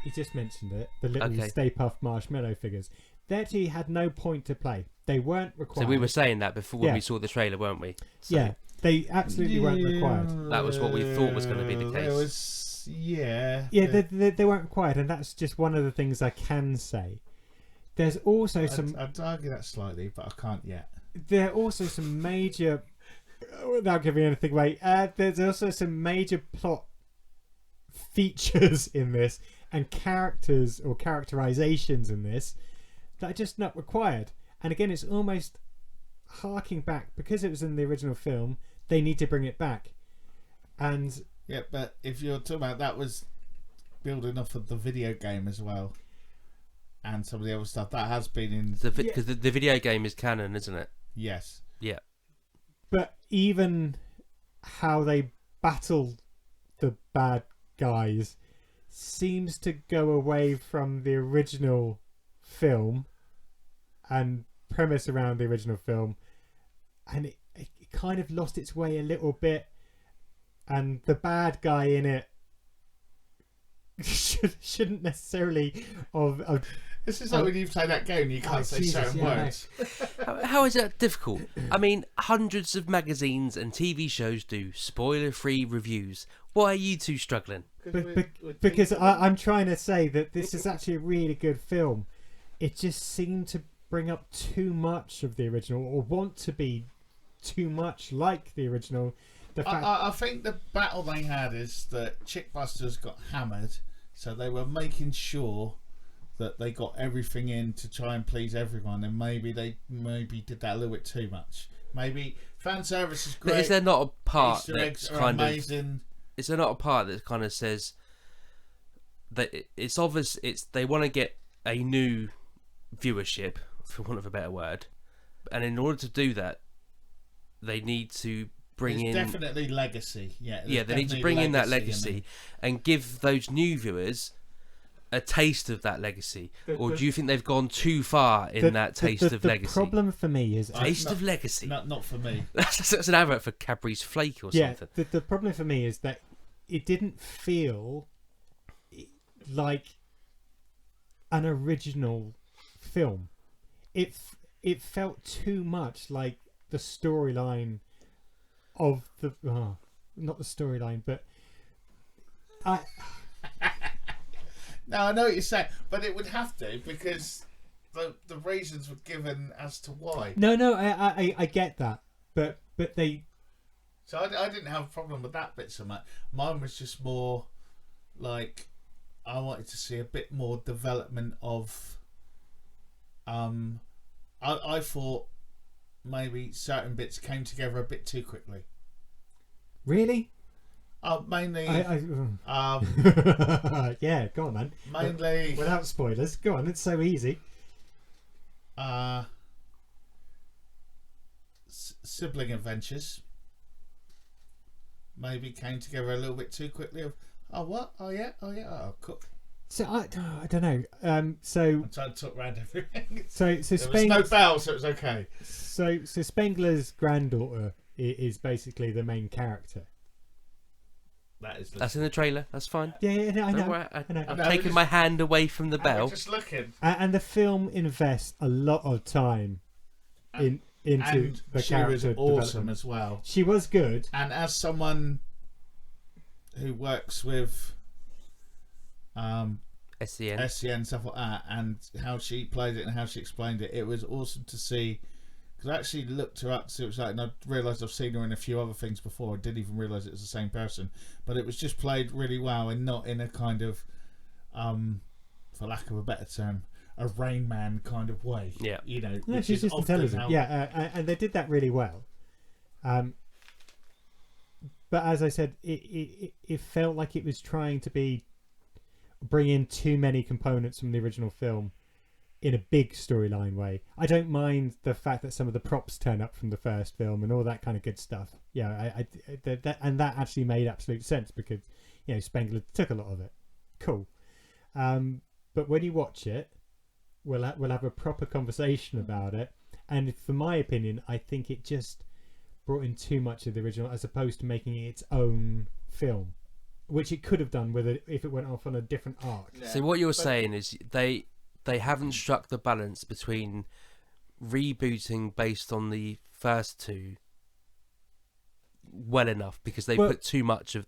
he just mentioned it, the little Stay Puft marshmallow figures. They actually had no point to play. They weren't required. So we were saying that before when we saw the trailer, weren't we? So yeah, they absolutely weren't required. that was what we thought was going to be the case. They weren't required, and that's just one of the things I can say. There's also I'd argue that slightly, but I can't yet. There are also some major, without giving anything away, there's also some major plot features in this and characters or characterizations in this that are just not required. And again, it's almost harking back, because it was in the original film, they need to bring it back. And yeah, but if you're talking about, that was building off of the video game as well, and some of the other stuff that has been in because the video game is canon, isn't it? Yes. Yeah. But even how they battle the bad guys seems to go away from the original film and premise around the original film, and it kind of lost its way a little bit, and the bad guy in it shouldn't necessarily of this is like when you play that game, you can't say certain words. How is that difficult? I mean, hundreds of magazines and TV shows do spoiler-free reviews. Why are you two struggling? Because I'm trying to say that this is actually a really good film. It just seemed to bring up too much of the original, or want to be too much like the original. I think the battle they had is that Chickbusters got hammered, so they were making sure that they got everything in to try and please everyone, and maybe they did that a little bit too much. Maybe fan service is great. Is there not a part Easter that's eggs are kind amazing. of? Is there not a part that kind of says that it's obvious they want to get a new viewership, for want of a better word, and in order to do that, they need to bring in definitely legacy. They need to bring in that legacy and give those new viewers a taste of that legacy. Or do you think they've gone too far in that taste of legacy? The problem for me is taste of legacy. Not for me. That's an advert for Cadbury's Flake or something. The problem for me is that it didn't feel like an original film. It felt too much like the storyline of the not the storyline, but No, I know what you're saying, but it would have to, because the reasons were given as to why. No, I get that, but they. So I didn't have a problem with that bit so much. Mine was just more like I wanted to see a bit more development of. I thought maybe certain bits came together a bit too quickly. Really? Mainly. Yeah, go on, man. Mainly. Without spoilers, go on. It's so easy. sibling adventures maybe came together a little bit too quickly. Of what? Oh yeah. Oh cool. So I don't know. So I'm trying to talk around everything. so There was no Spengler's, bell, so it was okay. so Spengler's granddaughter is basically the main character. That's in the trailer. That's fine. Yeah, I Don't know. worry, I know. I'm No, taking just- my hand away from the And bell. we're just looking. And the film invests a lot of time into And the she was character awesome development. as well. She was good. And as someone who works with SCN. SCN stuff like that, and how she played it and how she explained it, it was awesome to see. Because I actually looked her up to see what it was like, and I realised I've seen her in a few other things before. I didn't even realise it was the same person, but it was just played really well, and not in a kind of, for lack of a better term, a Rain Man kind of way. Yeah. You know, No, which she's is just often intelligent. how- Yeah, and they did that really well. But as I said, it felt like it was trying to bring in too many components from the original film in a big storyline way. I don't mind the fact that some of the props turn up from the first film and all that kind of good stuff. Yeah, that actually made absolute sense because Spengler took a lot of it. Cool. But when you watch it, we'll have a proper conversation about it. And for my opinion, I think it just brought in too much of the original as opposed to making it its own film, which it could have done with it if it went off on a different arc. Yeah. So what you're saying is they haven't struck the balance between rebooting based on the first two well enough because they've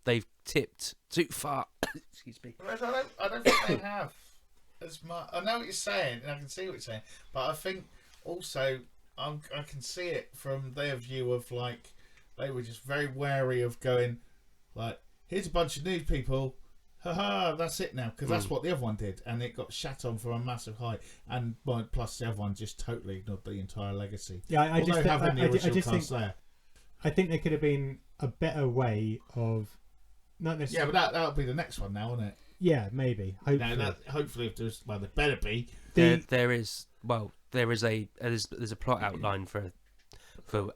they've tipped too far. Excuse me. I don't think they have as much. I know what you're saying, and I can see what you're saying, but I think also I can see it from their view of like they were just very wary of going like, here's a bunch of new people, haha, that's it now, because that's what the other one did, and it got shat on from a massive height, and plus the other one just totally ignored the entire legacy. Yeah, I Although just having the original think cast there. I think there could have been a better way of not Yeah, necessarily. but that'll be the next one now, won't it? Yeah, maybe. Hopefully. Now, hopefully, if there's there better be. There is a plot outline for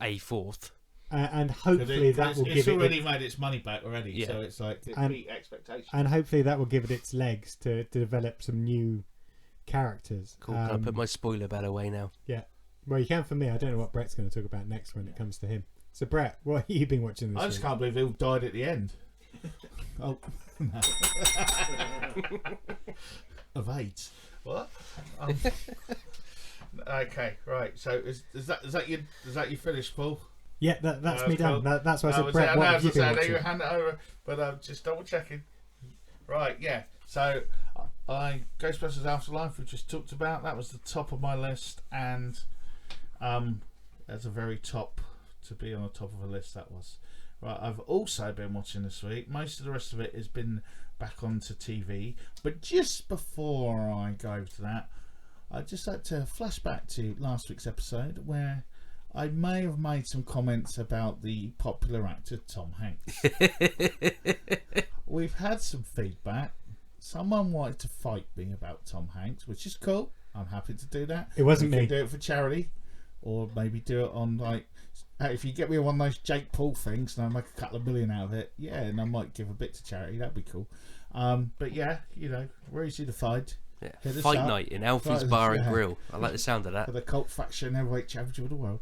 a fourth. And hopefully that will it's give it. already made its money back already, Yeah. so it's like it And- beat expectations. And hopefully that will give it its legs to develop some new characters. Cool. Can I put my spoiler bell away now? Well, you can for me. I don't know what Brett's going to talk about next when it comes to him. So, Brett, what have you been watching this I just week? can't believe they all died at the end. Oh, no. Of AIDS. What? Okay, right. So is that you finished, Paul? Yeah, that's No, me cool. done. That's why I said, was Brett, it? what No, have you as I been said, watching? you hand it over, but I'm just double checking. Right, yeah. So Ghostbusters Afterlife, we just talked about. That was the top of my list, and that's a very top to be on the top of a list. That was right. I've also been watching this week. Most of the rest of it has been back onto TV, but just before I go to that, I'd just like to flash back to last week's episode where I may have made some comments about the popular actor Tom Hanks. We've had some feedback. Someone wanted to fight me about Tom Hanks, which is cool. I'm happy to do that. It wasn't We me. can do it for charity, or maybe do it on like, if you get me on one of those Jake Paul things and I make a couple of million out of it, yeah, and I might give a bit to charity. That'd be cool. But yeah, we're easy to fight. Yeah. Hit us Fight up. night in Alfie's Fight- Bar and yeah. Grill. I like the sound of For that. the cult faction heavyweight championship of the world.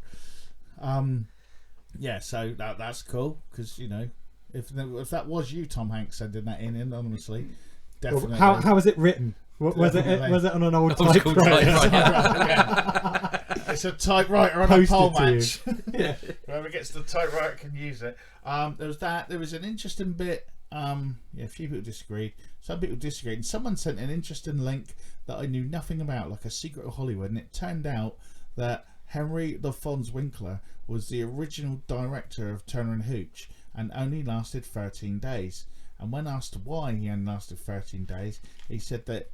Yeah, so that's cool because if that was you, Tom Hanks, sending that in anonymously, definitely. How was it written? Was it Definitely. on an old Old school typewriter? typewriter. Yeah. It's a typewriter on a Posted pole to you. match. Whoever gets the typewriter can use it. There was that. There was an interesting bit. A few people disagreed. Some people disagreed. And someone sent an interesting link that I knew nothing about, like a secret of Hollywood. And it turned out that Henry the Fonz Winkler was the original director of Turner and Hooch and only lasted 13 days. And when asked why he only lasted 13 days, he said that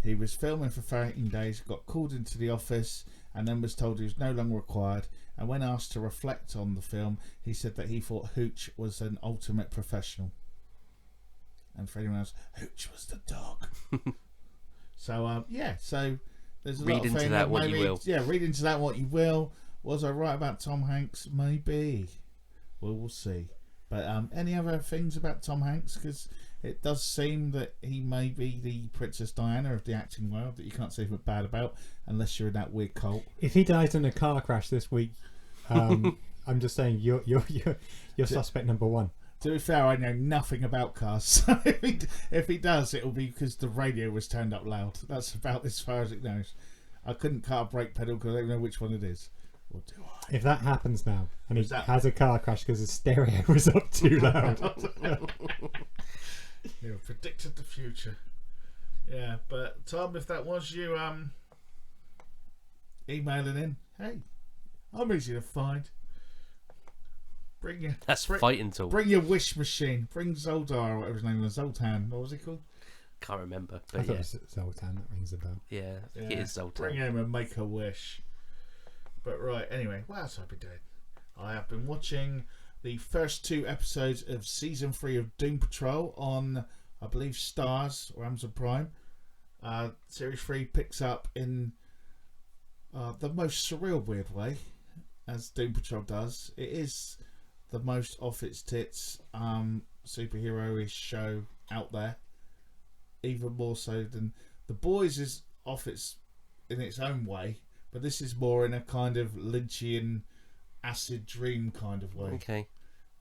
he was filming for 13 days, got called into the office, and then was told he was no longer required. And when asked to reflect on the film, he said that he thought Hooch was an ultimate professional. And for anyone else, Hooch was the dog. So, so there's a Read lot of into things that what you will. Yeah, read into that what you will. Was I right about Tom Hanks? Maybe. We'll see. But any other things about Tom Hanks? Because it does seem that he may be the Princess Diana of the acting world that you can't say anything bad about unless you're in that weird cult. If he dies in a car crash this week, I'm just saying you're suspect number one. To be fair, I know nothing about cars. So if he does, it'll be because the radio was turned up loud. That's about as far as it knows. I couldn't cut a brake pedal because I don't know which one it is. Or do I? If that happens now, and he Is that- has a car crash because his stereo was up too loud. You predicted the future. Yeah, but Tom, if that was you emailing in, hey, I'm easy to find. That's fighting tool. Bring your wish machine. Bring Zoldar, or whatever his name was, Zoltan. What was he called? Can't remember, I but thought yeah, it was Zoltan. That rings a bell. yeah, I think it is Zoltan. Bring him and make a wish. But right, anyway, what else have I been doing? I have been watching the first 2 episodes of season 3 of Doom Patrol on, I believe, Stars or Amazon Prime. Series 3 picks up in the most surreal, weird way, as Doom Patrol does. It is the most off its tits superhero-ish show out there, even more so than The Boys is off in its own way, but this is more in a kind of Lynchian acid dream kind of way. Okay.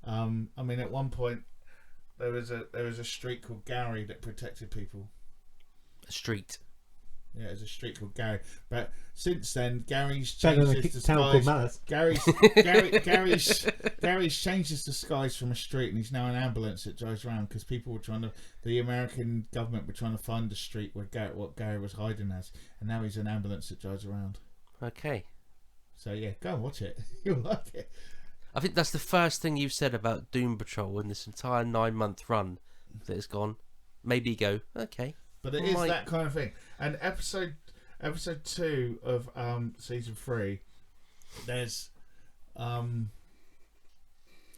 I mean, at one point there was a street called Gary that protected people. A street. Yeah, there's a street called Gary. But since then, Gary's Better changed than his a town called disguise. Malice. Gary's changed his disguise from a street, and he's now an ambulance that drives around because people were the American government were trying to find the street where Gary was hiding as, and now he's an ambulance that drives around. Okay. So yeah, go and watch it. You'll like it. I think that's the first thing you've said about Doom Patrol in this entire 9-month run that it's gone. Maybe you go, okay. But it is that kind of thing. And episode 2 of season 3, there's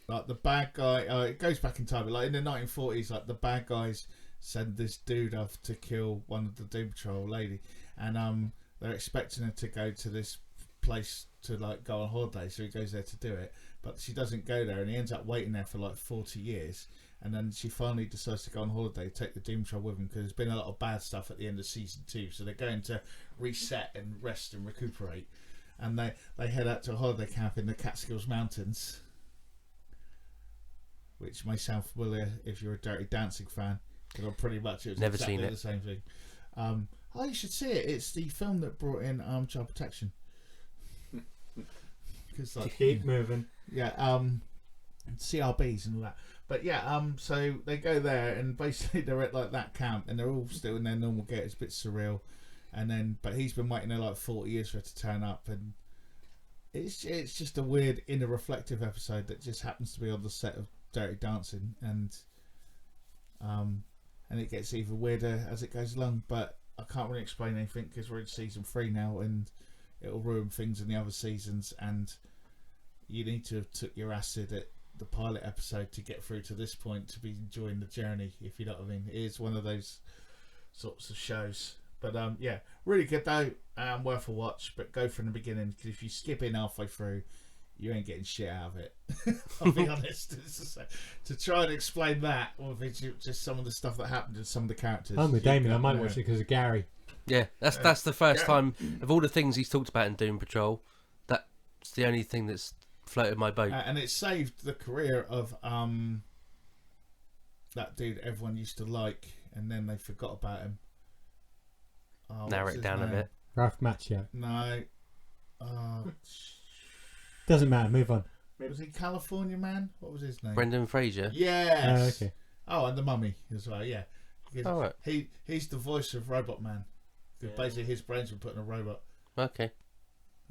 like the bad guy. It goes back in time, but like in the 1940s, like the bad guys send this dude off to kill one of the Doom Patrol lady, and they're expecting her to go to this place to like go on holiday, so he goes there to do it, but she doesn't go there, and he ends up waiting there for like 40 years. And then she finally decides to go on holiday, take the Doom Patrol with him, because there's been a lot of bad stuff at the end of season 2. So they're going to reset and rest and recuperate. And they head out to a holiday camp in the Catskills Mountains, which may sound familiar if you're a Dirty Dancing fan, because I'm pretty much it was Never exactly seen it. the same thing. Oh, you should see it. It's the film that brought in child protection. Because like Keep moving. yeah, CRBs and all that. But yeah, so they go there and basically they're at like that camp and they're all still in their normal gear. It's a bit surreal, and then but he's been waiting there like 40 years for her to turn up, and it's just a weird inner reflective episode that just happens to be on the set of Dirty Dancing, and it gets even weirder as it goes along. But I can't really explain anything because we're in season 3 now, and it'll ruin things in the other seasons, and you need to have took your acid at the pilot episode to get through to this point to be enjoying the journey, if you know what I mean. It is one of those sorts of shows, but yeah, really good though, worth a watch, but go from the beginning, because if you skip in halfway through you ain't getting shit out of it. I'll be honest. To try and explain that, or if it's just some of the stuff that happened to some of the characters. I'm with Damien. I might watch it because of Gary. Yeah, that's the first time of all the things he's talked about in Doom Patrol. That's the only thing that's floated my boat. And it saved the career of that dude everyone used to like, and then they forgot about him. Narrow it down a bit. Ralph Macchio. No. Doesn't matter. Move on. Was he California Man? What was his name? Brendan Fraser. Yes. Okay. Oh, and the Mummy as well. Yeah. Because Oh, right. he's the voice of Robot Man. Because basically his brains were put in a robot, Okay.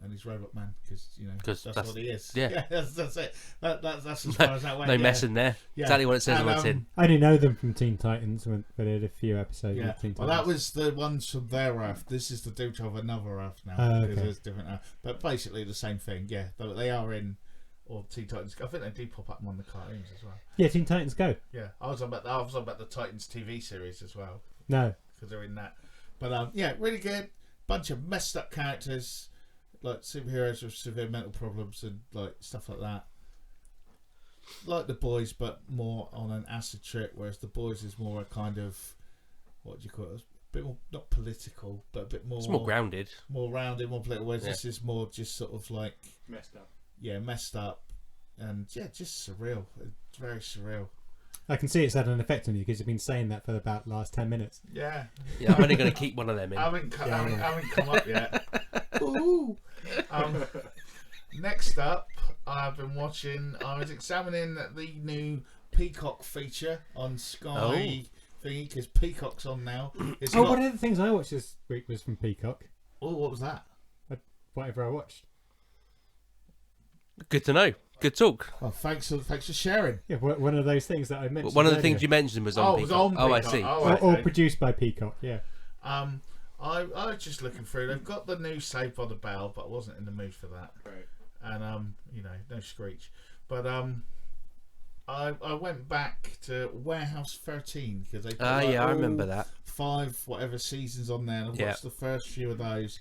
and he's Robot Man because Because that's what he is. yeah. That's it. That's as far as that went. No yeah. messing there. Yeah. Exactly what it says And, on the tin. I only know them from Teen Titans when they did a few episodes Yeah. of Teen Titans. Well, that was the ones from their Earth. This is the Doom of another Earth now. Okay. Because there's different Earth. But basically the same thing. Yeah. They are in, or Teen Titans. I think they do pop up on the cartoons as well. Yeah, Teen Titans Go. Yeah. I was on about the Titans TV series as well, No. because they're in that. But yeah, really good. Bunch of messed up characters. like superheroes with severe mental problems and like stuff like that. Like The Boys, but more on an acid trip, whereas The Boys is more a kind of, what do you call it? A bit more, not political, but a bit more. It's more grounded. More rounded, more political. Whereas this is more just sort of like Messed up. Yeah, messed up, and yeah, just surreal. It's very surreal. I can see it's had an effect on you because you've been saying that for about the last 10 minutes. Yeah. Yeah, I'm only going to keep one of them in. I haven't come up yet. Ooh. Next up, I was examining the new Peacock feature on Sky thingy, because Peacock's on now. One of the things I watched this week was from Peacock. Oh, what was that? Whatever I watched. Good to know. Good talk. Well, thanks for sharing. Yeah, one of those things that I mentioned. One of the earlier. things you mentioned was on Peacock. Peacock. I see. Or produced by Peacock, yeah. I was just looking through. They've got the new Saved by the Bell, but I wasn't in the mood for that. Right. And no Screech. But I went back to Warehouse 13 because they put I remember that 5 whatever seasons on there. And I watched the first few of those,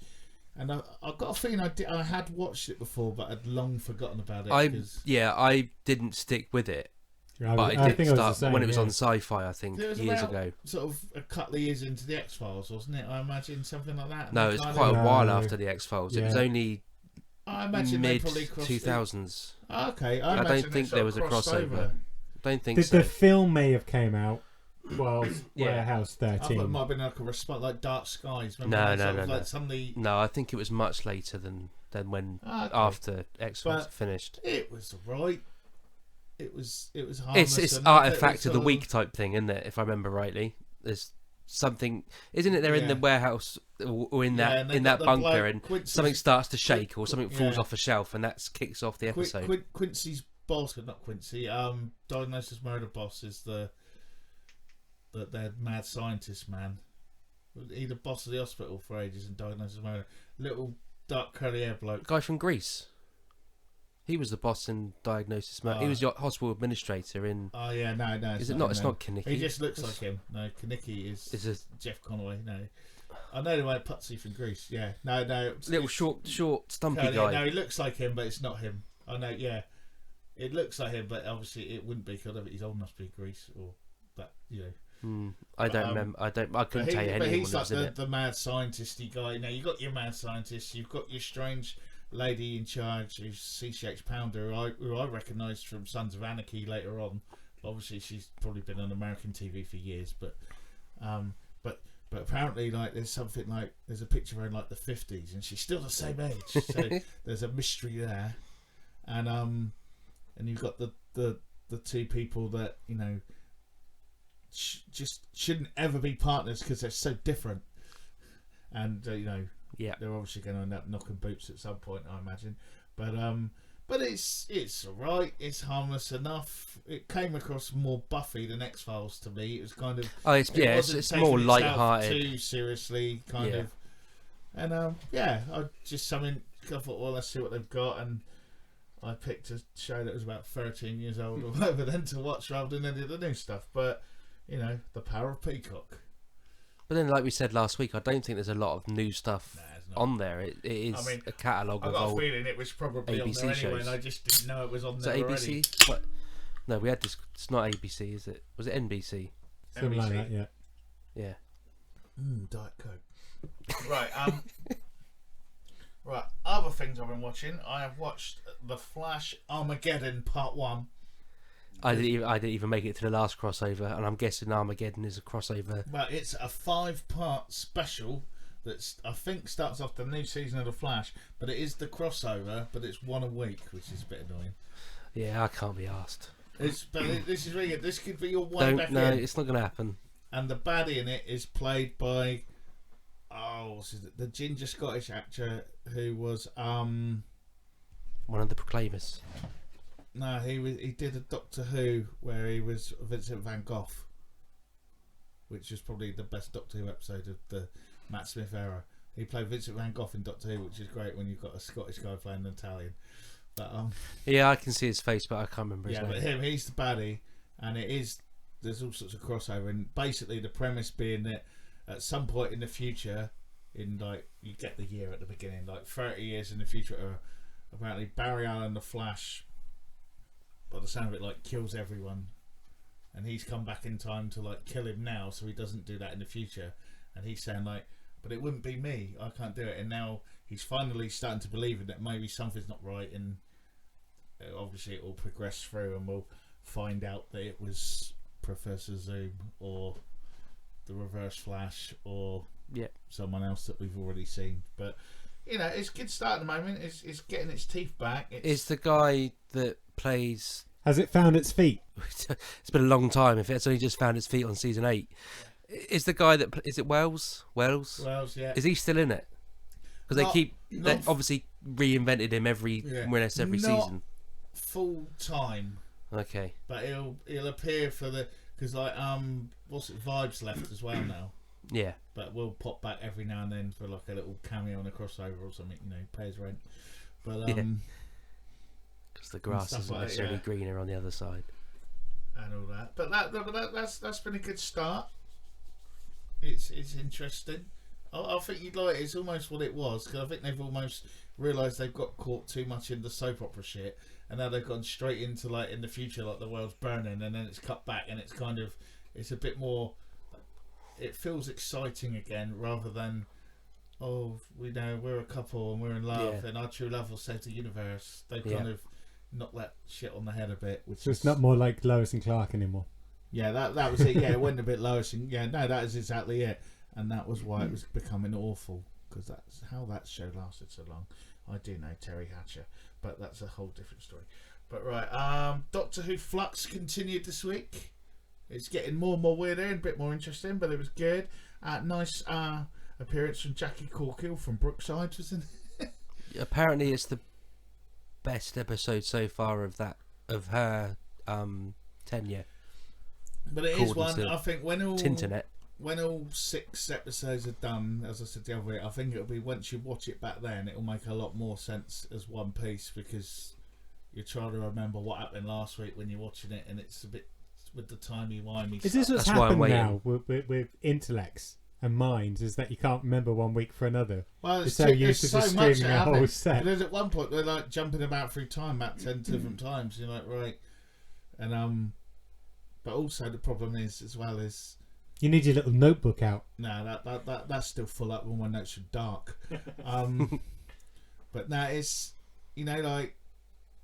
and I got a feeling I had watched it before, but I'd long forgotten about it. I didn't stick with it, Yeah, but I did start when it was on Sci-Fi. I think it was years ago. Sort of a couple of years into the X-Files, wasn't it? I imagine something like that. No, it's quite a while after the X-Files. Yeah. It was only I imagine mid they probably crossed 2000s. Okay, I don't think there was a crossover. Don't think the so. film may have came out while Yeah. Warehouse I thought 13. it might have been like a response, like Dark Skies. No, Remember no, sort of no. like suddenly. No, I think it was much later than when after X-Files But finished. It was right. It was harmless. It's enough. artifact It of the was week type thing, isn't it? If I remember rightly, there's something, isn't it? They're in the warehouse or in that bunker, and something starts to shake or something falls off a shelf, and that kicks off the episode. Quincy's boss, not Quincy. Diagnosis Murder Boss is the mad scientist man. He the boss of the hospital for ages and Diagnosis Murder. Little dark curly hair bloke. Guy from Greece. He was the boss in Diagnosis Murder. He was your hospital administrator in. Oh yeah, no. Is it not? It's not Kinnicky. He just looks like him. No, Kinnicky is Jeff Conway. No, I know the way Putsy from Greece. Yeah, no. Little short, stumpy guy. No, he looks like him, but it's not him. I know. Yeah, it looks like him, but obviously it wouldn't be because he's old enough to be Greece or that. I don't remember. I couldn't tell you anyone. But he's that was like in it. the mad scientisty guy. Now you got your mad scientist. You've got your strange lady in charge, who's CCH Pounder, who I recognised from Sons of Anarchy later on. Obviously, she's probably been on American TV for years, but apparently, like there's a picture of her in like the 50s, and she's still the same age. So there's a mystery there, and you've got the two people that just shouldn't ever be partners because they're so different, and they're obviously going to end up knocking boots at some point, I imagine. But it's alright. It's harmless enough. It came across more Buffy than X-Files to me. It was kind of it's more light-hearted, too seriously, kind of. And I just I thought, well, let's see what they've got, and I picked a show that was about 13 years old or whatever then to watch rather than any of the new stuff. But the power of Peacock. But then, like we said last week, I don't think there's a lot of new stuff on there. It is a catalogue of old. I got a feeling it was probably ABC on there anyway, shows. and I just didn't know it was on Is there that already. ABC? What? No, we had this. It's not ABC, is it? Was it NBC? Something like that, yeah. Yeah. Diet Coke. Right. Right. Other things I've been watching. I have watched The Flash Armageddon Part 1. I didn't even make it to the last crossover, and I'm guessing Armageddon is a crossover. Well, it's a 5-part special that I think starts off the new season of The Flash, but it is the crossover, but it's one a week, which is a bit annoying. Yeah, I can't be asked. This is really good. This could be your way back No, in. it's not going to happen. And the baddie in it is played by the ginger Scottish actor who was one of the Proclaimers. No, he did a Doctor Who where he was Vincent Van Gogh, which is probably the best Doctor Who episode of the Matt Smith era. He played Vincent Van Gogh in Doctor Who, which is great when you've got a Scottish guy playing an Italian. But yeah, I can see his face, but I can't remember his name. But he's the baddie, and there's all sorts of crossover, and basically the premise being that at some point in the future, in like you get the year at the beginning, like 30 years in the future. Apparently, Barry Allen, the Flash, by the sound of it, like kills everyone, and he's come back in time to like kill him now, so he doesn't do that in the future. And he's saying like, but it wouldn't be me. I can't do it. And now he's finally starting to believe in that maybe something's not right, and obviously it will progress through, and we'll find out that it was Professor Zoom or the Reverse Flash or someone else that we've already seen. But you know, it's a good start at the moment. It's getting its teeth back. Is the guy that plays... Has it found its feet? It's been a long time. If it's only just found its feet on season 8, is the guy that is it Wells? Wells, yeah. Is he still in it? Because they obviously reinvented him every season. Full time. Okay. But he'll appear for the because like Vibes left as well now. Yeah. But we'll pop back every now and then for like a little cameo and a crossover or something. You know, pays rent. But because the grass isn't necessarily greener on the other side. And all that. But that's been a good start. It's interesting. I think you'd like it. It's almost what it was, because I think they've almost realised they've got caught too much in the soap opera shit, and now they've gone straight into like in the future, like the world's burning, and then it's cut back, and it's kind of it's a bit more. It feels exciting again, rather than we know we're a couple and we're in love, and our true love will save the universe. They've kind of knocked that shit on the head a bit. So it's not more like Lois and Clark anymore. Yeah, that was it. Yeah, it went a bit Lois, and that is exactly it. And that was why it was becoming awful, because that's how that show lasted so long. I do know Terry Hatcher, but that's a whole different story. But right, Doctor Who Flux continued this week. It's getting more and more weirder and a bit more interesting, but it was good. Nice appearance from Jackie Corkill from Brookside, wasn't it? Apparently, it's the best episode so far of her tenure. But it is one. I think when all 6 episodes are done, as I said the other week, I think it'll be once you watch it back then, it'll make a lot more sense as one piece, because you're trying to remember what happened last week when you're watching it, and it's a bit with the timey-wimey stuff. Is this what's happened now with intellects and minds, is that you can't remember one week for another? Well, it's so used to just streaming a whole set. There's at one point they're like jumping about through time at 10 different times. You're like, right. And but also the problem is, as well, is you need your little notebook out. No, that's still full up when my notes are dark. But now it's, you know, like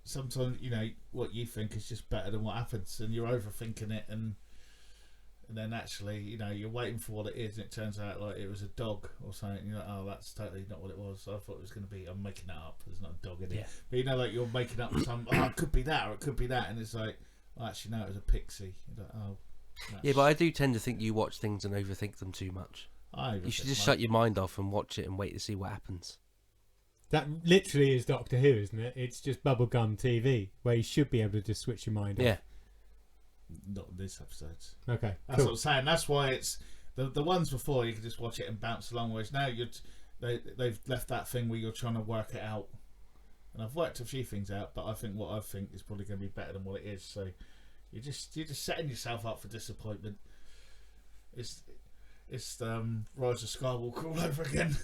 sometimes, you know, what you think is just better than what happens, and you're overthinking it, and then actually, you know, you're waiting for what it is, and it turns out like it was a dog or something, and you're like, oh, that's totally not what it was. I thought it was going to be, I'm making that up, there's not a dog in it. But you know, like you're making up some, it could be that, or it could be that, and it's like, well, actually no, it was a pixie. You're like, oh. Yeah, but I do tend to think you watch things and overthink them too much. You should just shut your mind off and watch it and wait to see what happens. That literally is Doctor Who, isn't it? It's just bubblegum TV, where you should be able to just switch your mind off. Yeah. Not in this episode. Okay, that's what I'm saying. That's why it's the ones before you can just watch it and bounce along. Whereas now they've left that thing where you're trying to work it out. And I've worked a few things out, but I think what I think is probably going to be better than what it is. So you're just setting yourself up for disappointment. It's Rise of Skywalker all over again.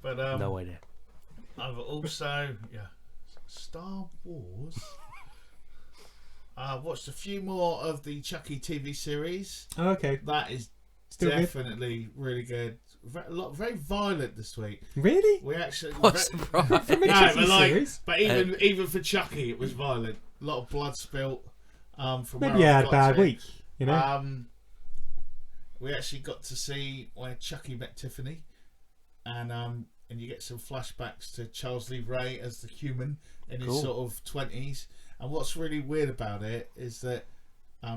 But no idea. I've also Star Wars. I watched a few more of the Chucky TV series. Oh, okay. That is still definitely really good. Very violent this week. Really? We actually series? But even for Chucky, it was violent. A lot of blood spilt. From maybe you had a bad week. You know. We actually got to see where Chucky met Tiffany, and you get some flashbacks to Charles Lee Ray as the human in his sort of 20s. And what's really weird about it is that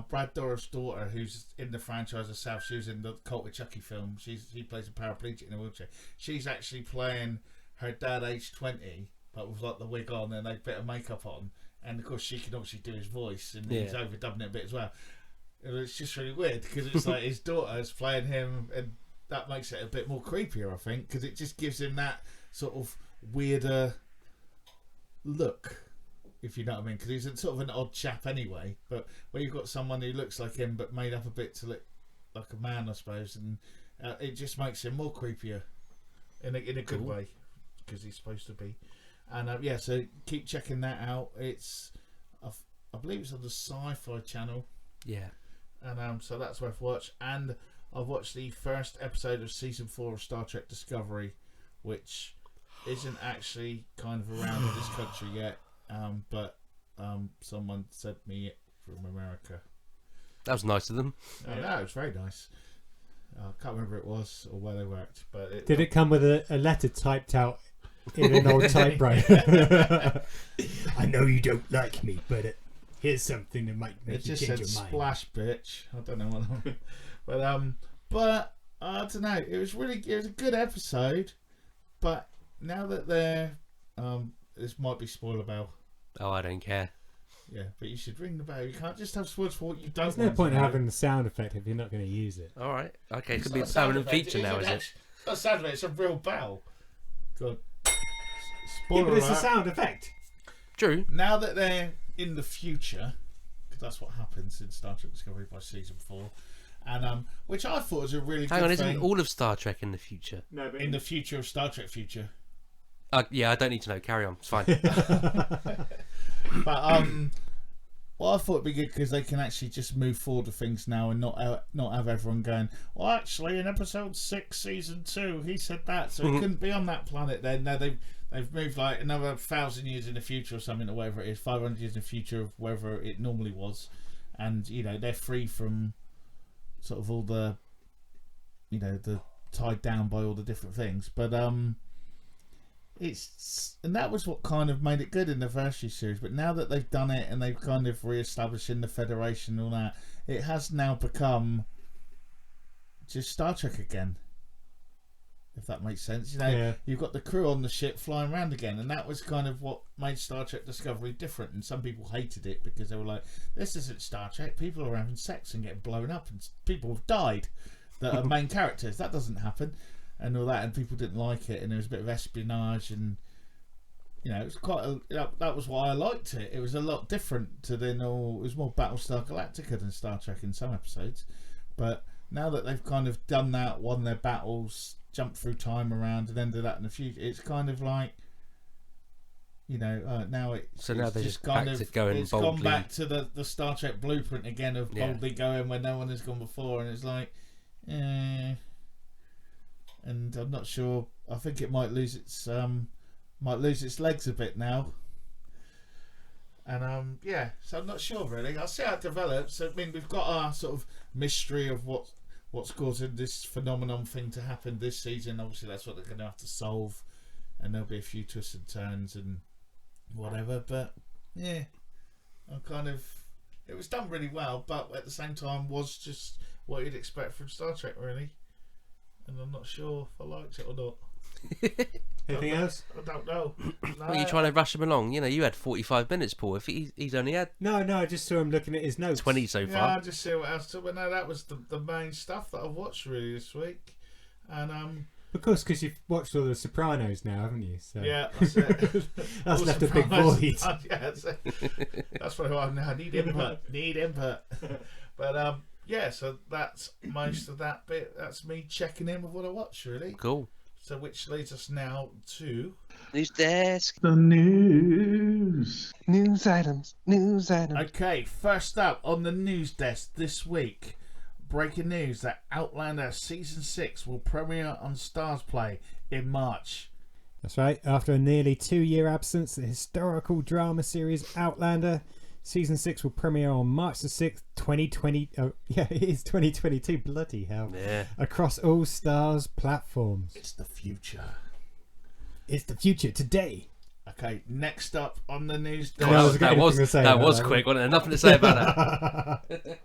Brad Dourif's daughter, who's in the franchise herself, she was in the Cult of Chucky film. She plays a paraplegic in a wheelchair. She's actually playing her dad, age 20, but with like the wig on and a bit of makeup on. And of course, she can obviously do his voice, and he's overdubbing it a bit as well. And it's just really weird because it's like his daughter's playing him, and that makes it a bit more creepier, I think, because it just gives him that sort of weirder look, if you know what I mean. Because he's sort of an odd chap anyway, but where you've got someone who looks like him but made up a bit to look like a man, I suppose, and it just makes him more creepier in a good Cool. way, because he's supposed to be. And yeah, so keep checking that out. It's I believe it's on the Sci-Fi channel, Yeah. and so that's worth watch. And I've watched the first episode of season 4 of Star Trek Discovery, which isn't actually kind of around in this country yet, but someone sent me it from America. That was nice of them. No, it was very nice. I can't remember who it was or where they worked, but Did it come with a letter typed out in an old typewriter? I know you don't like me, but here's something that might make It you just change said your mind. "splash, bitch." I don't know what, but I don't know. It was a good episode, but now that they're this might be spoiler bell. Oh, I don't care. Yeah, but you should ring the bell. You can't just have spoilers for what you don't. There's no want point to in know. having the sound effect if you're not going to use it. All right. Okay, it could It's be a not sound permanent effect, feature now, is it? It's not a sound effect. It's a real bell. Good. Yeah, Spoiler but it's a alert. sound effect. True. Now that they're in the future, because that's what happens in Star Trek Discovery by season 4, and which I thought was a really Hang good on, thing. isn't all of Star Trek in the future? No, but In the future of Star Trek future. Yeah, I don't need to know. Carry on. It's fine. But well, I thought it'd be good because they can actually just move forward with things now and not have everyone going, well, actually, in episode 6, season 2, he said that, so he couldn't be on that planet then. No, they've moved like another 1,000 years in the future or something, or whatever it is, 500 years in the future of wherever it normally was, and they're free from sort of all the the tied down by all the different things, but and that was what kind of made it good in the first few series. But now that they've done it and they've kind of re-established in the Federation and all that, it has now become just Star Trek again. If that makes sense, Yeah. You've got the crew on the ship flying around again, and that was kind of what made Star Trek Discovery different. And some people hated it because they were like, "This isn't Star Trek. People are having sex and getting blown up, and people have died that are main characters. That doesn't happen." And all that, and people didn't like it, and there was a bit of espionage, and it was that was why I liked it. It was a lot different to the normal. It was more Battlestar Galactica than Star Trek in some episodes, but now that they've kind of done that, won their battles, jumped through time around, and ended that in the future, it's kind of like now it's So now it's they're just just back kind to of going it's boldly. gone back to the Star Trek blueprint again of Yeah. boldly going where no one has gone before, and it's like, and I'm not sure. I think it might lose its legs a bit now. And so I'm not sure really. I'll see how it develops. I mean, we've got our sort of mystery of what's causing this phenomenon thing to happen this season. Obviously, that's what they're going to have to solve, and there'll be a few twists and turns and whatever. But yeah, it was done really well, but at the same time was just what you'd expect from Star Trek, really. And I'm not sure if I liked it or not. Anything else? I don't know. Well, you're trying to rush him along. You had 45 minutes, Paul. If he's only had No, I just saw him looking at his notes. 20 so Yeah, far. I'll just see what else. But no, that was the main stuff that I've watched really this week. And Of course, because you've watched all the Sopranos now, haven't you? So. yeah, that's it. That's All left a big surprised. void. Yeah, that's it. That's what I need input. But yeah, so that's most of that bit. That's me checking in with what I watched, really. Cool. So which leads us now to News desk. The news. News items. News items. okay. First up on the news desk this week, breaking news that Outlander season 6 will premiere on Stars Play in March. That's right. After a nearly 2-year absence, the historical drama series Outlander season 6 will premiere on March the 6th, 2020. Oh, yeah, it is 2022. Bloody hell! Yeah. Across all Stars platforms. It's the future. It's the future today. Okay, next up on the news No, I was desk. got anything to say that about was that. quick. Wasn't there? Nothing to say about that.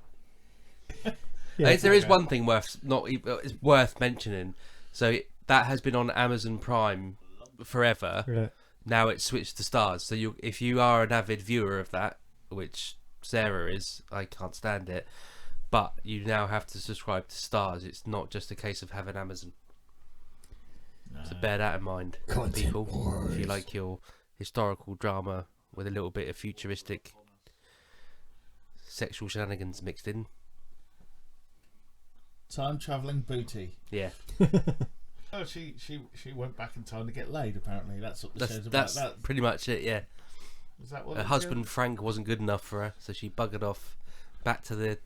Yeah, There is one thing it's worth mentioning. So that has been on Amazon Prime forever. yeah. Now it's switched to Stars. So if you are an avid viewer of that, which Sarah is, I can't stand it, but you now have to subscribe to Stars. It's not just a case of having Amazon. So bear that in mind, Content people. wars. If you like your historical drama with a little bit of futuristic sexual shenanigans mixed in. Time travelling booty. Yeah. Oh, she went back in time to get laid. Apparently, that's what the show's about. That's That pretty much it. Yeah. is that what Her it husband Frank wasn't good enough for her, so she buggered off back to the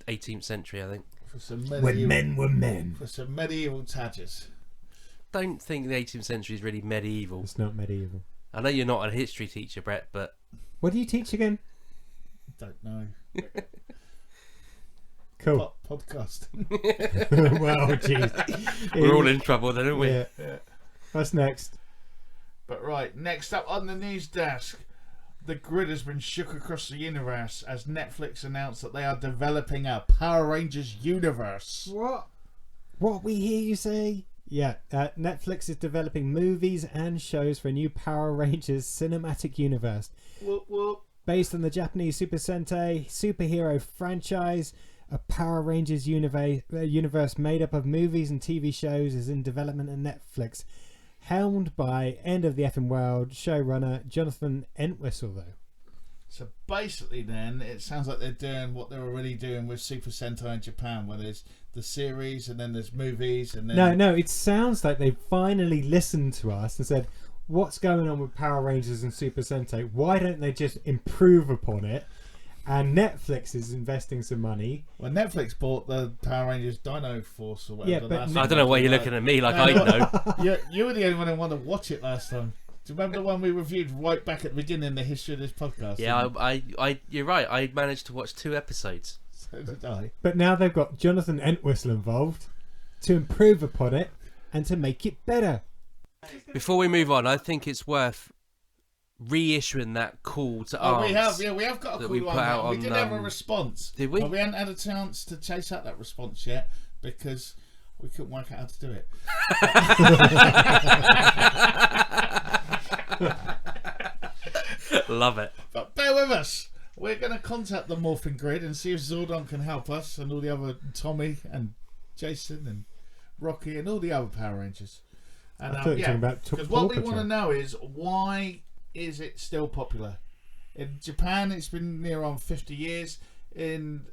18th century, I think. for some When medieval, men were men. for some medieval tadges. Don't think the 18th century is really medieval. It's not medieval. I know you're not a history teacher, Brett, but What do you teach again? Don't know. Cool. Podcast. Well, jeez. we're all in trouble then, aren't we? Yeah. What's next? But right, next up on the news desk, the grid has been shook across the universe as Netflix announced that they are developing a Power Rangers universe. What we hear you say? Yeah, Netflix is developing movies and shows for a new Power Rangers cinematic universe. Whoop, whoop. Based on the Japanese Super Sentai superhero franchise, a Power Rangers universe made up of movies and TV shows is in development at Netflix. Helmed by End of the Effing World showrunner Jonathan Entwistle, though. So basically then, it sounds like they're doing what they're already doing with Super Sentai in Japan, where there's the series and then there's movies and then... No, it sounds like they finally listened to us and said, what's going on with Power Rangers and Super Sentai? Why don't they just improve upon it? And Netflix is investing some money. Well, Netflix bought the Power Rangers Dino Force or whatever. Yeah, the but last I one don't know was why you're like. looking at me like I know. You were the only one who wanted to watch it last time. Do you remember the one we reviewed right back at the beginning, the history of this podcast? Yeah, I you're right. I managed to watch 2 episodes. So did I. But now they've got Jonathan Entwistle involved to improve upon it and to make it better. Before we move on, I think it's worth reissuing that call to Oh, arms. we have got a that call we to put arms. out We on, did have a response. Did we? But we hadn't had a chance to chase out that response yet because we couldn't work out how to do it. Love it. But bear with us. We're going to contact the Morphing Grid and see if Zordon can help us and all the other Tommy and Jason and Rocky and all the other Power Rangers. And I thought you were talking about because Paw what we Patrol. want to know is why is it still popular? In Japan, it's been near on 50 years. In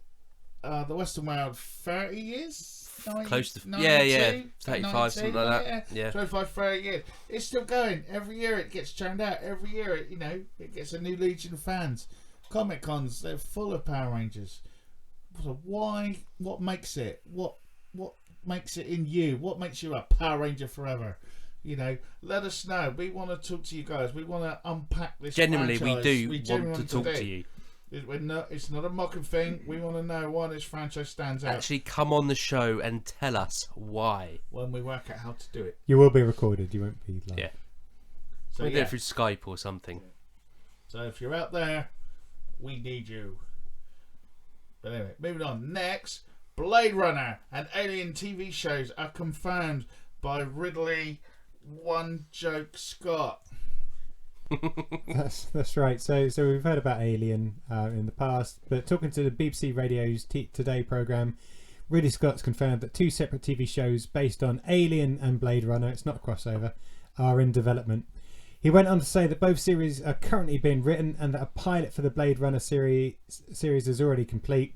the Western world, 30 years? Close to 92, 35, something like that. Yeah. 25, 30 years. It's still going. Every year it gets churned out. Every year it gets a new legion of fans. Comic Cons, they're full of Power Rangers. So why? What makes it? What makes it in you? What makes you a Power Ranger forever? Let us know. We want to talk to you guys. We want to unpack this. Genuinely, we franchise. do genuinely want to talk to you. It's not a mocking thing. We want to know why this franchise stands out. Actually, come on the show and tell us why. When we work out how to do it. You will be recorded. You won't be live. Yeah. So We'll do it through Skype or something. So if you're out there, we need you. But anyway, moving on. Next, Blade Runner and Alien TV shows are confirmed by Ridley One Joke Scott. That's right. So we've heard about Alien in the past, but talking to the BBC Radio's Today programme, Ridley Scott's confirmed that 2 separate TV shows based on Alien and Blade Runner, it's not a crossover, are in development. He went on to say that both series are currently being written and that a pilot for the Blade Runner series is already complete.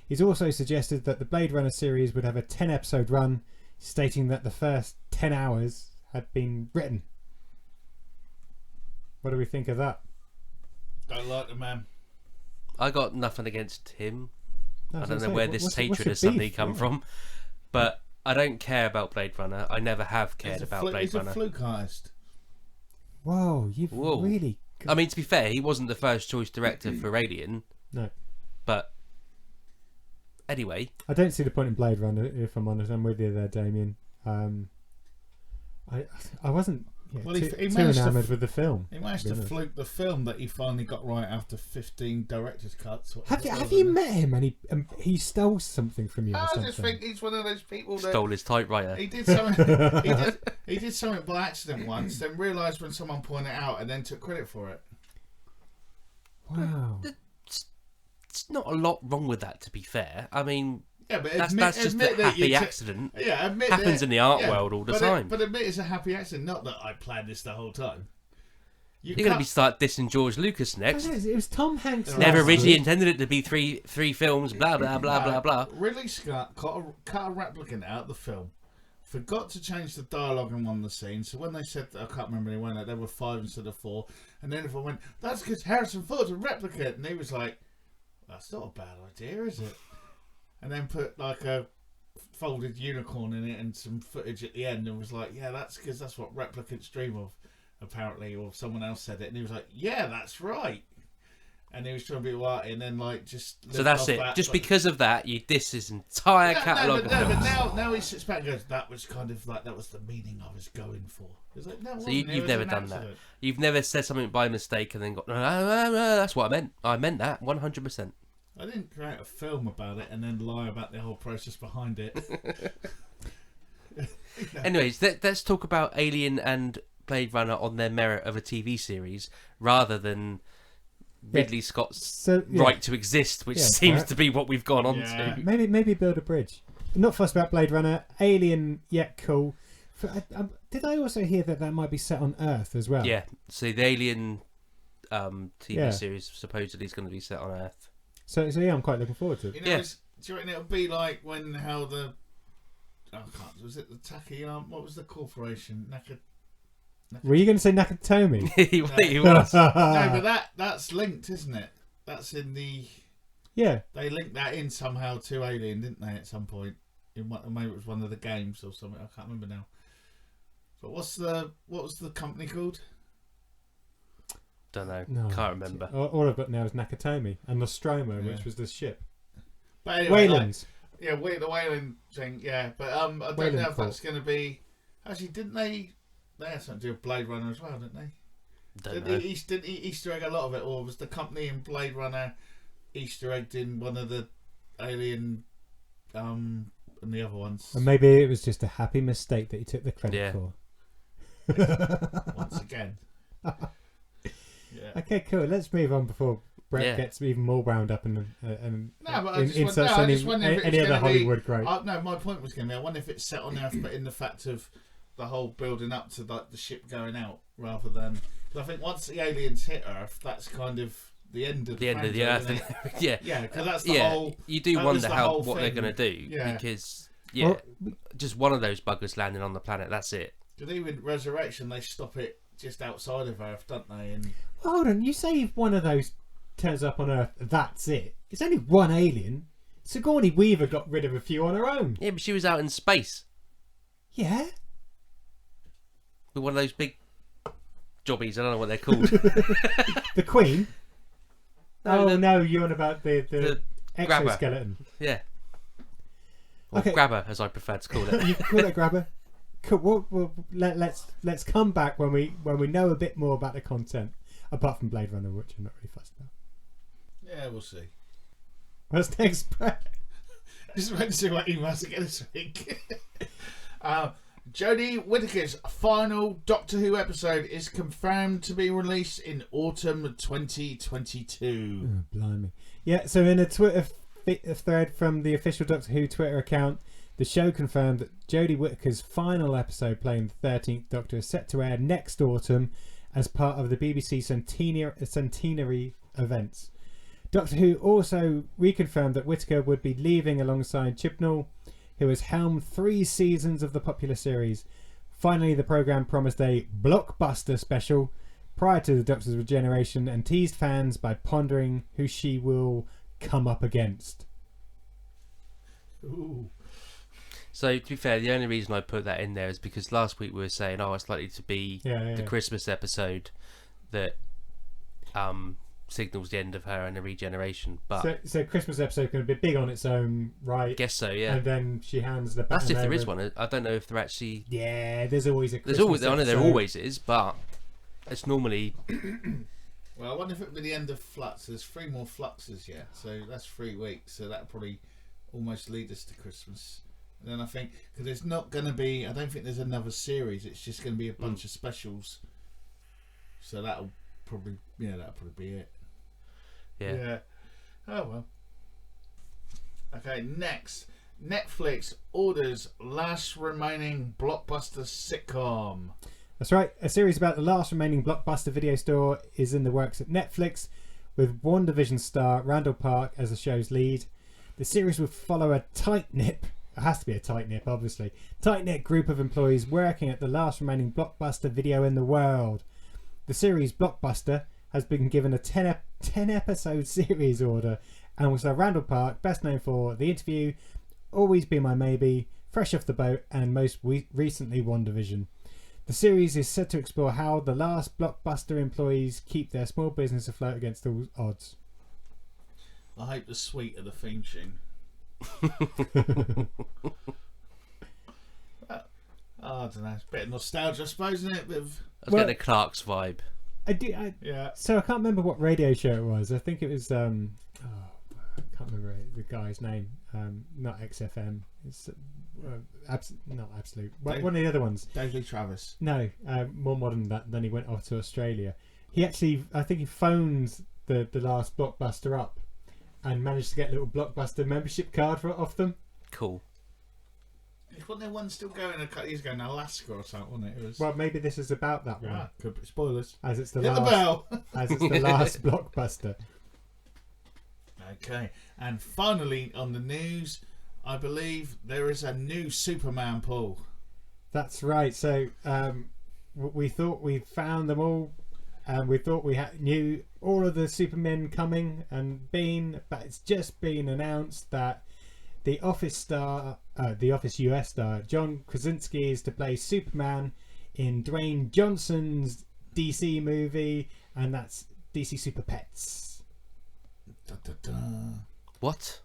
He's also suggested that the Blade Runner series would have a 10-episode run, stating that the first 10 hours had been written. What do we think of that? Don't like the man. I got nothing against him. I don't know say, where this what's hatred your has suddenly beef? come Yeah. from, but I don't care about Blade Runner. I never have cared about Blade It's a Runner. fluke heist. Whoa, you've Whoa. really... I mean, to be fair, he wasn't the first choice director for Alien, No. but anyway, I don't see the point in Blade Runner, if I'm honest. I'm with you there, Damien. I wasn't Well, too he managed to enamoured with the film. He managed to to be honest. fluke the film that he finally got right after 15 director's cuts. Have you met him and he stole something from you or I something? just think he's one of those people that stole his typewriter. he did something. he did something by accident once, then realised when someone pointed it out, and then took credit for it. Wow. It's not a lot wrong with that, to be fair. I mean, Yeah, but that's just admit a that happy you accident. Yeah, admit Happens that, in the art yeah, world all the but time. But admit it's a happy accident, not that I planned this the whole time. You're going to be start dissing George Lucas next. It was Tom Hanks. Never originally intended it to be three films. Blah blah blah blah blah. Ridley Scott cut a replicant out of the film. Forgot to change the dialogue in one of the scenes. So when they said, I can't remember when, there were 5 instead of 4. And then everyone went, that's because Harrison Ford's a replicant. And he was like, that's not a bad idea, is it? And then put like a folded unicorn in it and some footage at the end and was like, yeah, that's because that's what replicants dream of, apparently. Or someone else said it. And he was like, yeah, that's right. And he was trying to be white, and then like just. So that's it. That, just because of that, you diss his entire catalogue. But now he sits back and goes, "That was kind of like that was the meaning I was going for." It's like, no, so you've never done that. You've never said something by mistake and then got no, that's what I meant. I meant that 100%. I didn't create a film about it and then lie about the whole process behind it. Anyways, let's talk about Alien and Blade Runner on their merit of a TV series rather than Ridley Scott's right to exist, which seems to be what we've gone on to. Maybe build a bridge. Not fussed about Blade Runner. Alien, cool. Did I also hear that might be set on Earth as well? Yeah. So the Alien TV series supposedly is going to be set on Earth. So yeah, I'm quite looking forward to it. You know, do you reckon it'll be like was it the Taki? What was the corporation? Were you going to say Nakatomi? He was. No, but that's linked, isn't it? That's in the. Yeah. They linked that in somehow to Alien, didn't they? At some point, maybe it was one of the games or something. I can't remember now. But what was the company called? Don't know. No, can't remember. All I've got now is Nakatomi and Nostromo, which was the ship. But anyway, Wayland's. The Wayland thing. Yeah, but I don't know if that's going to be. Actually, didn't they? They had something to do with Blade Runner as well, didn't they? Don't know. Did he Easter egg a lot of it, or was the company in Blade Runner Easter egged in one of the Alien and the other ones? And maybe it was just a happy mistake that he took the credit for. Once again. Okay, cool. Let's move on before Brett gets even more wound up and inserts any other Hollywood great. No, my point was going to be, I wonder if it's set on Earth, but in the fact of the whole building up to like the ship going out, rather than, because I think once the aliens hit Earth, that's kind of the end of the Earth. Yeah, because that's the whole. You do wonder what they're going to do because just one of those buggers landing on the planet. That's it. Because even Resurrection, they stop it just outside of Earth, don't they? And hold on, you say if one of those turns up on Earth, that's it. It's only one alien. Sigourney Weaver got rid of a few on her own. Yeah, but she was out in space. Yeah. With one of those big jobbies, I don't know what they're called. The Queen? No, you're on about the exoskeleton. Grabber. Yeah. Or grabber, as I prefer to call it. You can call it grabber. Cool. Let's come back when we know a bit more about the content, apart from Blade Runner, which I'm not really fussed about. Yeah, we'll see. What's next, Brett? Just wait to see what emails I get this week. Jodie Whittaker's final Doctor Who episode is confirmed to be released in autumn 2022. Oh, blimey. Yeah, so in a Twitter thread from the official Doctor Who Twitter account, the show confirmed that Jodie Whittaker's final episode playing the 13th Doctor is set to air next autumn as part of the BBC centenary events. Doctor Who also reconfirmed that Whittaker would be leaving alongside Chibnall, who has helmed 3 seasons of the popular series. Finally, the programme promised a blockbuster special prior to the Doctor's regeneration and teased fans by pondering who she will come up against. Ooh. So, to be fair, the only reason I put that in there is because last week we were saying, it's likely to be the Christmas episode that signals the end of her and the regeneration. But so Christmas episode going to be big on its own, right? I guess so, yeah. And then she hands the baton. That's if there over. is one. I don't know if there actually. Yeah, there's always a Christmas I know there always is, but it's normally. Well, I wonder if it'll be the end of Flux. There's 3 more Fluxes yet, so that's 3 weeks. So that'll probably almost lead us to Christmas. And then I think, because there's not going to be, I don't think there's another series. It's just going to be a bunch of specials. So that'll probably be it. Yeah. Oh well. Okay, next. Netflix orders last remaining blockbuster sitcom. That's right. A series about the last remaining blockbuster video store is in the works at Netflix, with WandaVision star Randall Park as the show's lead. The series will follow a tight-knit, it has to be a tight-knit, obviously, tight-knit group of employees working at the last remaining blockbuster video in the world. The series Blockbuster has been given a 10-episode series order, and will star Randall Park, best known for The Interview, Always Be My Maybe, Fresh Off the Boat, and most recently WandaVision. The series is set to explore how the last Blockbuster employees keep their small business afloat against all odds. I hope the sweet of the theme tune. I don't know. It's a bit of nostalgia, I suppose, isn't it? I was getting a Clark's vibe. Yeah. So I can't remember what radio show it was. I think it was. I can't remember the guy's name. Not XFM. It's not Absolute. One of the other ones. Dave Lee Travis. No, more modern than that. Then he went off to Australia. He actually, I think he phoned the last Blockbuster up and managed to get a little Blockbuster membership card off them. Cool. Wasn't there one still going a couple of years ago in Alaska or something, wasn't it? It was... Well, maybe this is about that one. Ah, could be spoilers. As it's the Hit last. the bell. As it's the last Blockbuster. Okay, and finally on the news, I believe there is a new Superman pool. That's right. So we thought we found them all, and we thought we knew all of the Supermen coming and been, but it's just been announced that the Office US star John Krasinski is to play Superman in Dwayne Johnson's DC movie, and that's DC Super Pets. Da, da, da. What?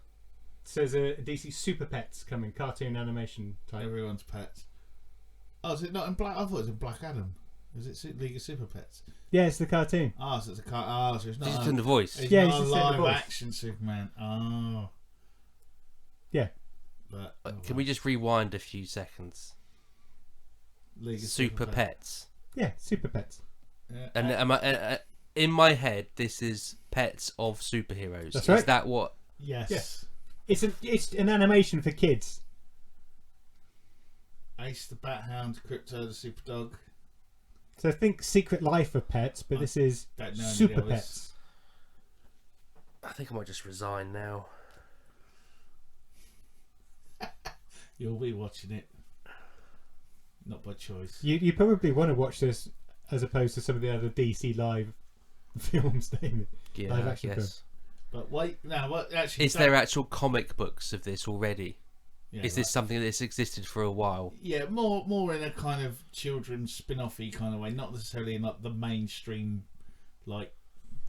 So there's a DC Super Pets coming, cartoon animation type. Everyone's pets. Oh, is it not in Black? I thought it was in Black Adam. Is it League of Super Pets? Yeah, it's the cartoon. Oh, so it's a car. Oh, so it's not. Just in the voice. It's Yeah, not he's a just in the live voice. action Superman. Oh. Yeah. But Can we just rewind a few seconds? League of Super Pets. Yeah, Super Pets. Yeah, And am I, in my head, this is pets of superheroes. That's right. Is that what? yes. Yeah. It's an animation for kids. Ace the Bat Hound, Crypto the Super Dog. So think Secret Life of Pets, but this is Don't know any Super others. Pets. I think I might just resign now. You'll be watching it. Not by choice. You probably want to watch this as opposed to some of the other DC live films, David. Yeah, Live I action guess. But wait, no, what actually? Is there actual comic books of this already? Yeah, Is this something that's existed for a while? Yeah, more in a kind of children's spin-offy kind of way, not necessarily in like the mainstream, like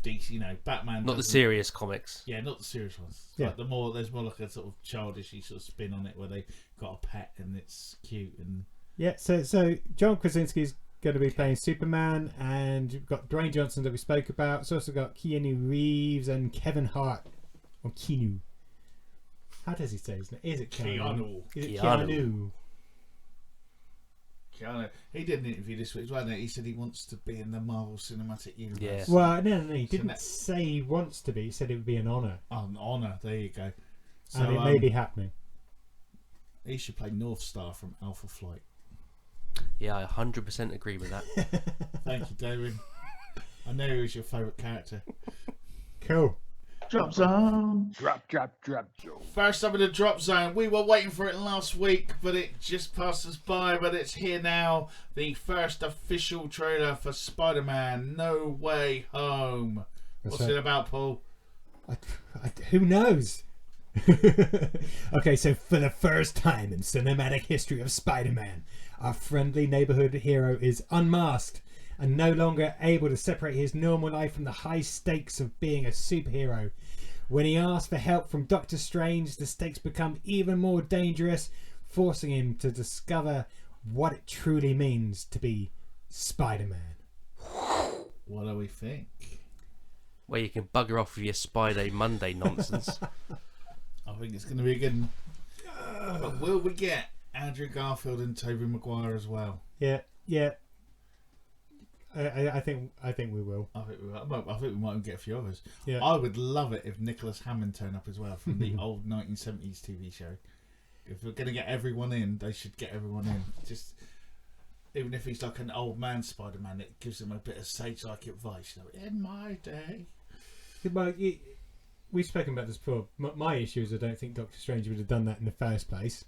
DC, Batman. Not the doesn't- serious comics. Yeah, not the serious ones. Yeah. Like there's more like a sort of childishy sort of spin on it where they got a pet and it's cute and Yeah, so John Krasinski is going to be playing Superman, and you've got Dwayne Johnson that we spoke about. It's also got Keanu Reeves and Kevin Hart, or Keanu. How does he say his name? Is it Keanu? Is it Keanu. Keanu? He did an interview this week, wasn't it? He said he wants to be in the Marvel Cinematic Universe. Yeah. Well, no, he didn't that- say he wants to be. He said it would be an honour, Oh, an honour. There you go. So and it may be happening. he should play North Star from Alpha Flight. Yeah, I 100% agree with that. Thank you, David. I know he was your favourite character. Cool. Drop zone. Drop zone. First up in the drop zone, we were waiting for it last week, but it just passed us by, but it's here now. The first official trailer for Spider-Man No Way Home. What's right. it about, Paul? Who knows? Okay, so for the first time in cinematic history of Spider-Man, our friendly neighborhood hero is unmasked and no longer able to separate his normal life from the high stakes of being a superhero. When he asks for help from Doctor Strange, the stakes become even more dangerous, forcing him to discover what it truly means to be Spider-Man. What do we think? Where you can bugger off with your Spider Monday nonsense. I think it's going to be a good one. But will we get Andrew Garfield and Tobey Maguire as well? Yeah. I think we will. I think we might get a few others. Yeah. I would love it if Nicholas Hammond turned up as well from the old 1970s TV show. If we're going to get everyone in, they should get everyone in. Just even if he's like an old man Spider-Man, it gives him a bit of sage-like advice. You know, in my day. Well, we've spoken about this before. My issue is I don't think Doctor Strange would have done that in the first place.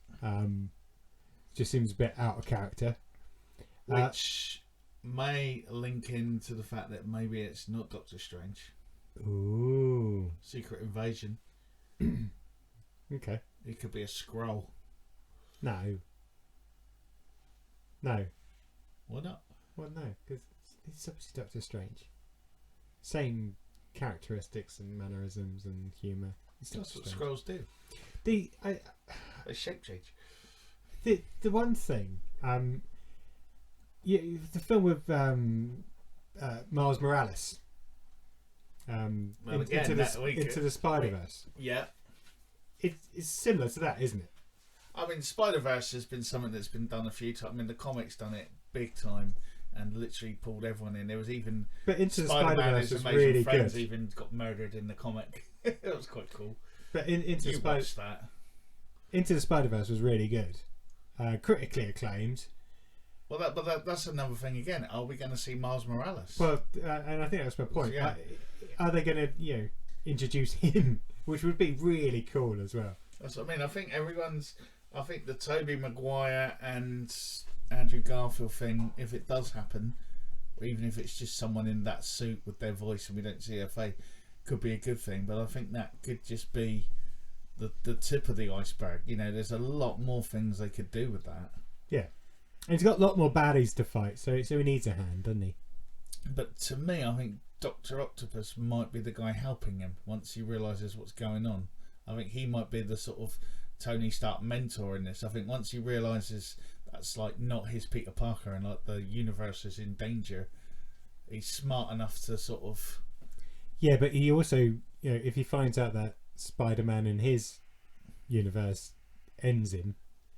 Just seems a bit out of character. Which may link into the fact that maybe it's not Doctor Strange. Ooh. Secret Invasion. Okay. It could be a scroll. No. Why not? Well, no, because it's obviously Doctor Strange. Same characteristics and mannerisms and humour. That's what scrolls do. They shape change. The one thing, the film with Miles Morales, into the Spider-Verse. Yeah. It's similar to that, isn't it? I mean, Spider-Verse has been something that's been done a few times. I mean, the comics done it big time and literally pulled everyone in. There was even But Into the Spider-Man, Spider-Verse his was amazing really friends good. even got murdered in the comic. That was quite cool. But Into the Spider-Verse was really good. Critically acclaimed. Well, that's another thing again. Are we going to see Miles Morales? Well, and I think that's my point. Yeah. Are they going to, introduce him, which would be really cool as well? That's what I mean. I think the Tobey Maguire and Andrew Garfield thing, if it does happen, or even if it's just someone in that suit with their voice and we don't see their face, could be a good thing. But I think that could just be the tip of the iceberg. There's a lot more things they could do with that. Yeah. And he's got a lot more baddies to fight, so he needs a hand, doesn't he? But to me, I think Dr. Octopus might be the guy helping him once he realises what's going on. I think he might be the sort of Tony Stark mentor in this. I think once he realises that's like not his Peter Parker and like the universe is in danger, he's smart enough to sort of... Yeah, but he also, if he finds out that Spider-Man in his universe ends him...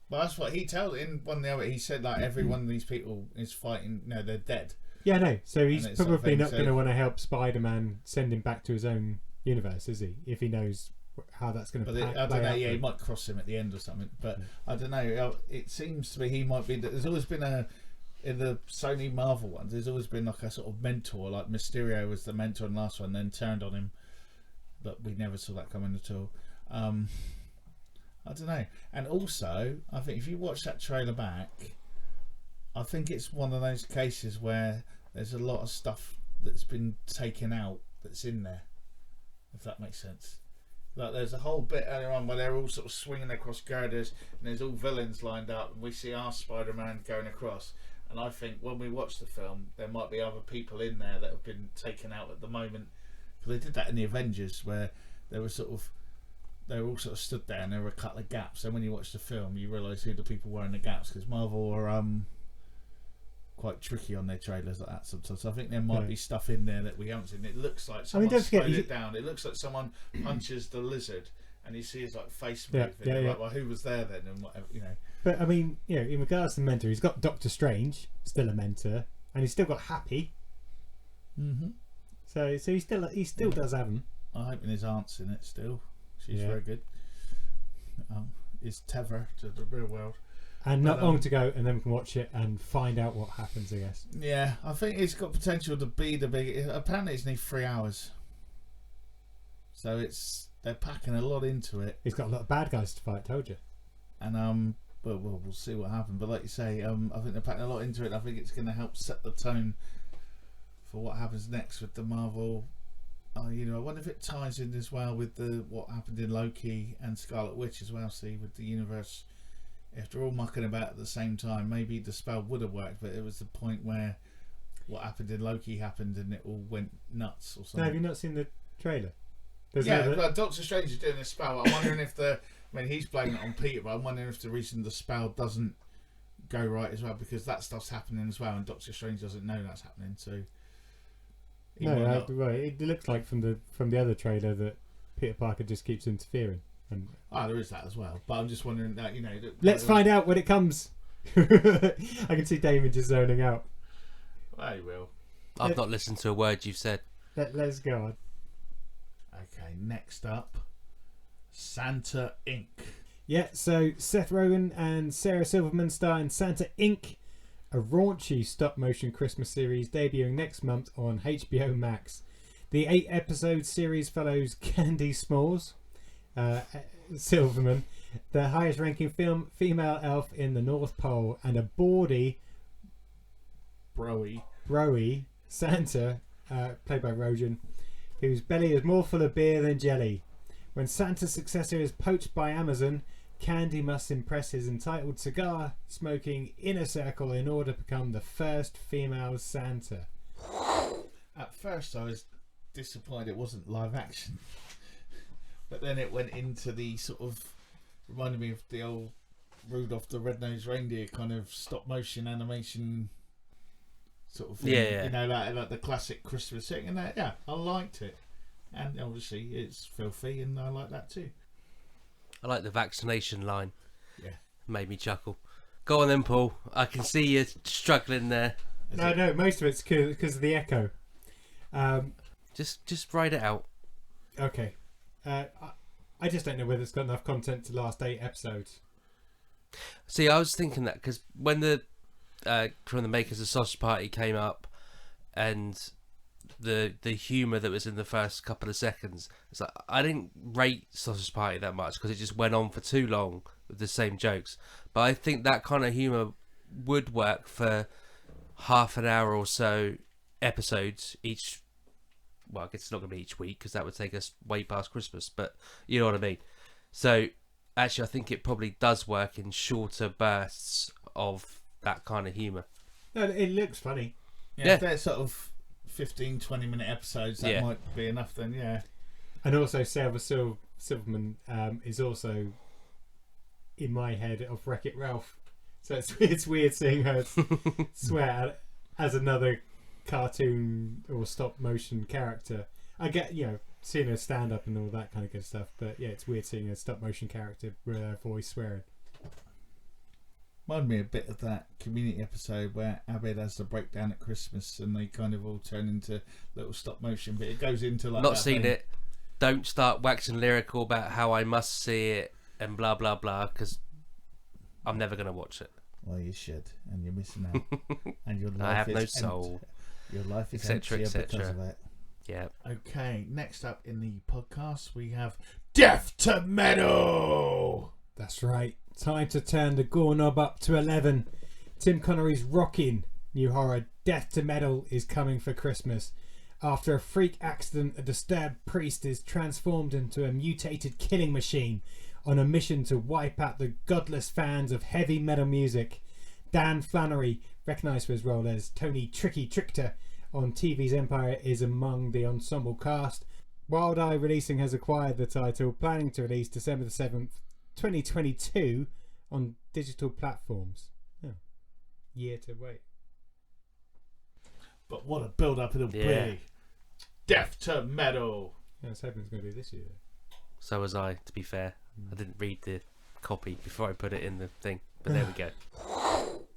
Well, that's what he tells in one of the other. He said like every one of these people is fighting. No, they're dead. Yeah, no. So he's probably not going to so... want to help Spider-Man send him back to his own universe, is he? If he knows how that's going to play out. I don't know. Yeah, he might cross him at the end or something. But I don't know. It seems to me he might be. There's always been in the Sony Marvel ones. There's always been like a sort of mentor. Like Mysterio was the mentor in the last one, then turned on him, but we never saw that coming at all. I don't know. And also, I think if you watch that trailer back, I think it's one of those cases where there's a lot of stuff that's been taken out that's in there, if that makes sense. Like there's a whole bit earlier on where they're all sort of swinging across girders and there's all villains lined up and we see our Spider-Man going across. And I think when we watch the film, there might be other people in there that have been taken out at the moment. Because they did that in the Avengers where they were all sort of stood there and there were a couple of gaps. And when you watch the film, you realise who the people were in the gaps because Marvel are quite tricky on their trailers like that sometimes. So I think there might be stuff in there that we haven't seen. It looks like someone slowed it down. It looks like someone punches the lizard and you see his like face move. Like, well, who was there then and whatever, But I mean, in regards to the mentor, he's got Doctor Strange, still a mentor, and he's still got Happy. Mm-hmm. So he still does have him. I'm hoping his aunt's in it still. She's very good. Is Tever to the real world. And not long to go, and then we can watch it and find out what happens, I guess. Yeah, I think it's got potential to be the big... Apparently it's needs 3 hours. So they're packing a lot into it. He's got a lot of bad guys to fight, told you. And we'll see what happens. But like you say, I think they're packing a lot into it. I think it's going to help set the tone for what happens next with the Marvel... I wonder if it ties in as well with what happened in Loki and Scarlet Witch as well. See, with the universe, if they're all mucking about at the same time, maybe the spell would have worked, but it was the point where what happened in Loki happened and it all went nuts or something. No, have you not seen the trailer? Doctor Strange is doing this spell. I'm wondering if he's blaming it on Peter, but I'm wondering if the reason the spell doesn't go right as well because that stuff's happening as well, and Doctor Strange doesn't know that's happening too. No, it looks like from the other trailer that Peter Parker just keeps interfering. And there is that as well. But I'm just wondering that let's find out when it comes. I can see Damon just zoning out. Well, he will. I've not listened to a word you've said. Let's go on. Okay, next up, Santa Inc. Yeah, so Seth Rogen and Sarah Silverman star in Santa Inc. a raunchy stop-motion Christmas series debuting next month on HBO Max. The 8-episode series follows Candy Smalls, Silverman, the highest-ranking female elf in the North Pole, and a bawdy Broy Santa, played by Rogen, whose belly is more full of beer than jelly. When Santa's successor is poached by Amazon, Candy must impress his entitled cigar-smoking inner circle in order to become the first female Santa. At first I was disappointed it wasn't live action. But then it went into the sort of... reminded me of the old Rudolph the Red-Nosed Reindeer kind of stop-motion animation sort of thing. Yeah. You know, like the classic Christmas thing. And that, yeah, I liked it. And obviously it's filthy and I like that too. I like the vaccination line. Yeah. Made me chuckle. Go on then, Paul. I can see you struggling there. No, most of it's because of the echo. Just write it out. Okay. I just don't know whether it's got enough content to last 8 episodes. See, I was thinking that because when the from the makers of Sausage Party came up, and the humour that was in the first couple of seconds, it's like I didn't rate Sausage Party that much because it just went on for too long with the same jokes. But I think that kind of humour would work for half an hour or so episodes each. Well, I guess it's not going to be each week because that would take us way past Christmas, but you know what I mean. So actually, I think it probably does work in shorter bursts of that kind of humour. No, it looks funny. Yeah. If they're sort of 15-20 minute episodes, that might be enough then, yeah. And also Silverman is also in my head of Wreck-It Ralph. So it's weird seeing her swear as another cartoon or stop motion character. I get, seeing her stand up and all that kind of good stuff, but yeah, it's weird seeing a stop motion character with her voice swearing. Reminded me a bit of that Community episode where Abed has the breakdown at Christmas and they kind of all turn into little stop motion, but it goes into like... Not seen it. Don't start waxing lyrical about how I must see it and blah blah blah, because I'm never going to watch it. Well, you should, and you're missing out. And your life I have is no soul. Your life is etc, empty because etc. of it. Yeah. Okay, next up in the podcast we have Death to Metal. That's right. Time to turn the gore knob up to 11. Tim Connery's rocking new horror Death to Metal is coming for Christmas. After a freak accident, a disturbed priest is transformed into a mutated killing machine on a mission to wipe out the godless fans of heavy metal music. Dan Flannery, recognised for his role as Tony Tricky Trickter on TV's Empire, is among the ensemble cast. Wild Eye Releasing has acquired the title, planning to release December the 7th, 2022 on digital platforms. Oh, year to wait. But what a build-up it'll be. Death to Metal. Yeah, I was hoping it was going to be this year. So was I, to be fair. I didn't read the copy before I put it in the thing, but there we go.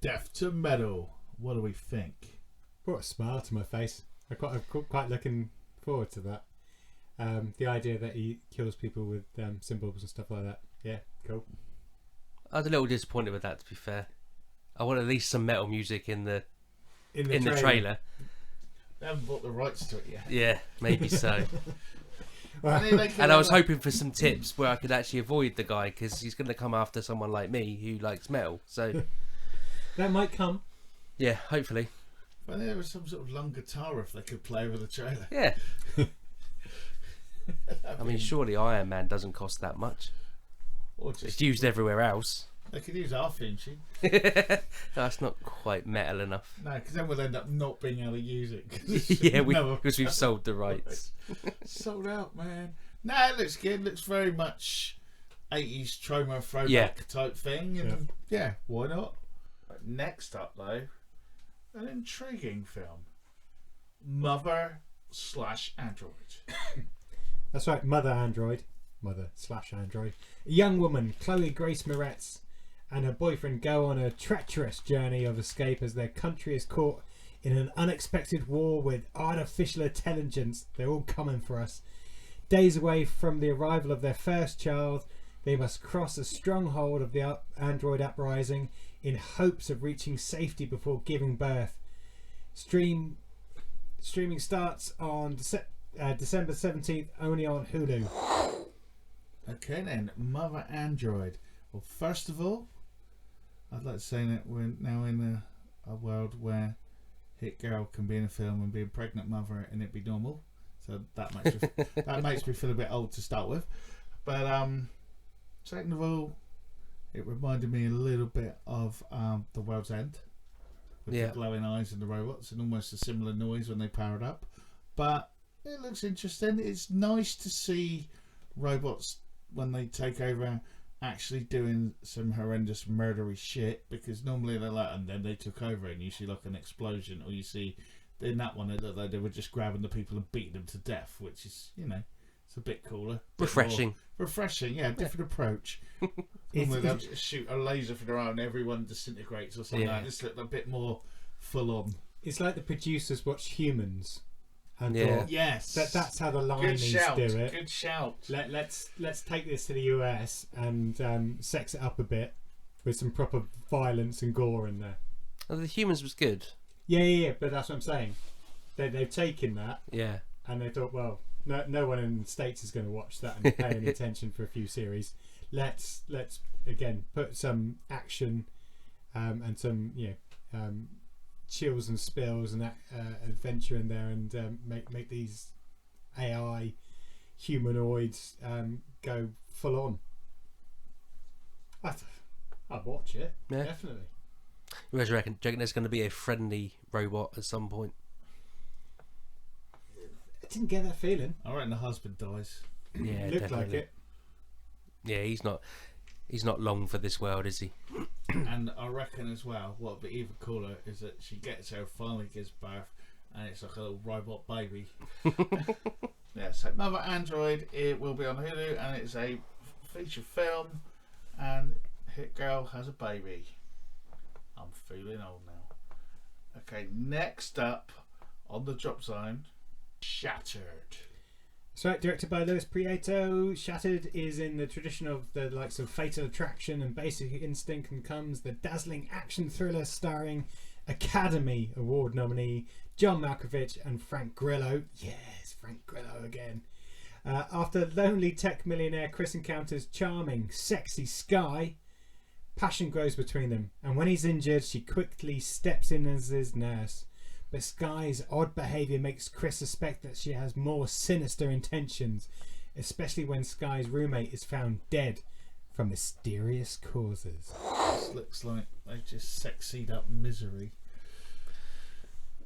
Death to Metal. What do we think? Brought a smile to my face. I'm quite looking forward to that. The idea that he kills people with symbols and stuff like that. Yeah, cool. I was a little disappointed with that, to be fair. I want at least some metal music in the trailer. They haven't bought the rights to it yet. Yeah, maybe so. And I was hoping for some tips where I could actually avoid the guy, because he's going to come after someone like me who likes metal. So that might come. Yeah, hopefully. Well, there was some sort of lung guitar if they could play over the trailer. Yeah. I mean, surely Iron Man doesn't cost that much. Or just, it's used everywhere else. They could use our theme sheet. No, it's not quite metal enough. No, because then we'll end up not being able to use it. Yeah, because we've sold the rights. Sold out, man. No, it looks good. It looks very much 80s Troma throwback type thing. And yeah, why not? Right, next up, though, an intriguing film. Mother/Android. That's right, Mother/Android. A young woman, Chloe Grace Moretz, and her boyfriend go on a treacherous journey of escape as their country is caught in an unexpected war with artificial intelligence. They're all coming for us. Days away from the arrival of their first child, they must cross a stronghold of the Android uprising in hopes of reaching safety before giving birth. Streaming starts on December 17th, only on Hulu. Okay then, Mother Android. Well, first of all, I'd like to say that we're now in a world where Hit Girl can be in a film and be a pregnant mother and it be normal. So that makes me feel a bit old to start with. But second of all, it reminded me a little bit of The World's End. With the glowing eyes and the robots, and almost a similar noise when they power it up. But it looks interesting. It's nice to see robots, when they take over, actually doing some horrendous murdery shit, because normally they're like, and then they took over and you see like an explosion, or you see in that one it looked like they were just grabbing the people and beating them to death, which is, you know, it's a bit cooler, refreshing, different approach. Normally they'll just shoot a laser from their eye and everyone disintegrates or something. Like this looked a bit more full on. It's like the producers watched Humans and thought, yes, that's how the line needs to do it. Good shout. Let's take this to the US and sex it up a bit with some proper violence and gore in there. Oh, the Humans was good. Yeah, but that's what I'm saying. They've taken that, and they thought, well, no one in the States is going to watch that and pay any attention for a few series. Let's again put some action and some chills and spills and adventure in there, and make these AI humanoids go full on. I'd watch it, definitely. You guys reckon? Do you reckon there's going to be a friendly robot at some point? I didn't get that feeling. I reckon the husband dies. Yeah, looked definitely. like it. Yeah, he's not long for this world, is he? And I reckon as well, what would be even cooler is that she gets her, finally gives birth, and it's like a little robot baby. Yeah, so Mother Android, it will be on Hulu, and it's a feature film, and Hit Girl has a baby. I'm feeling old now. Okay, next up on the Drop Zone, Shattered. That's right, directed by Louis Prieto. Shattered is in the tradition of the likes of Fatal Attraction and Basic Instinct, and comes the dazzling action thriller starring Academy Award nominee John Malkovich and Frank Grillo. Yes, Frank Grillo again. After lonely tech millionaire Chris encounters charming, sexy Sky, passion grows between them, and when he's injured, she quickly steps in as his nurse. But Sky's odd behaviour makes Chris suspect that she has more sinister intentions, especially when Sky's roommate is found dead from mysterious causes. This looks like they just sexied up Misery.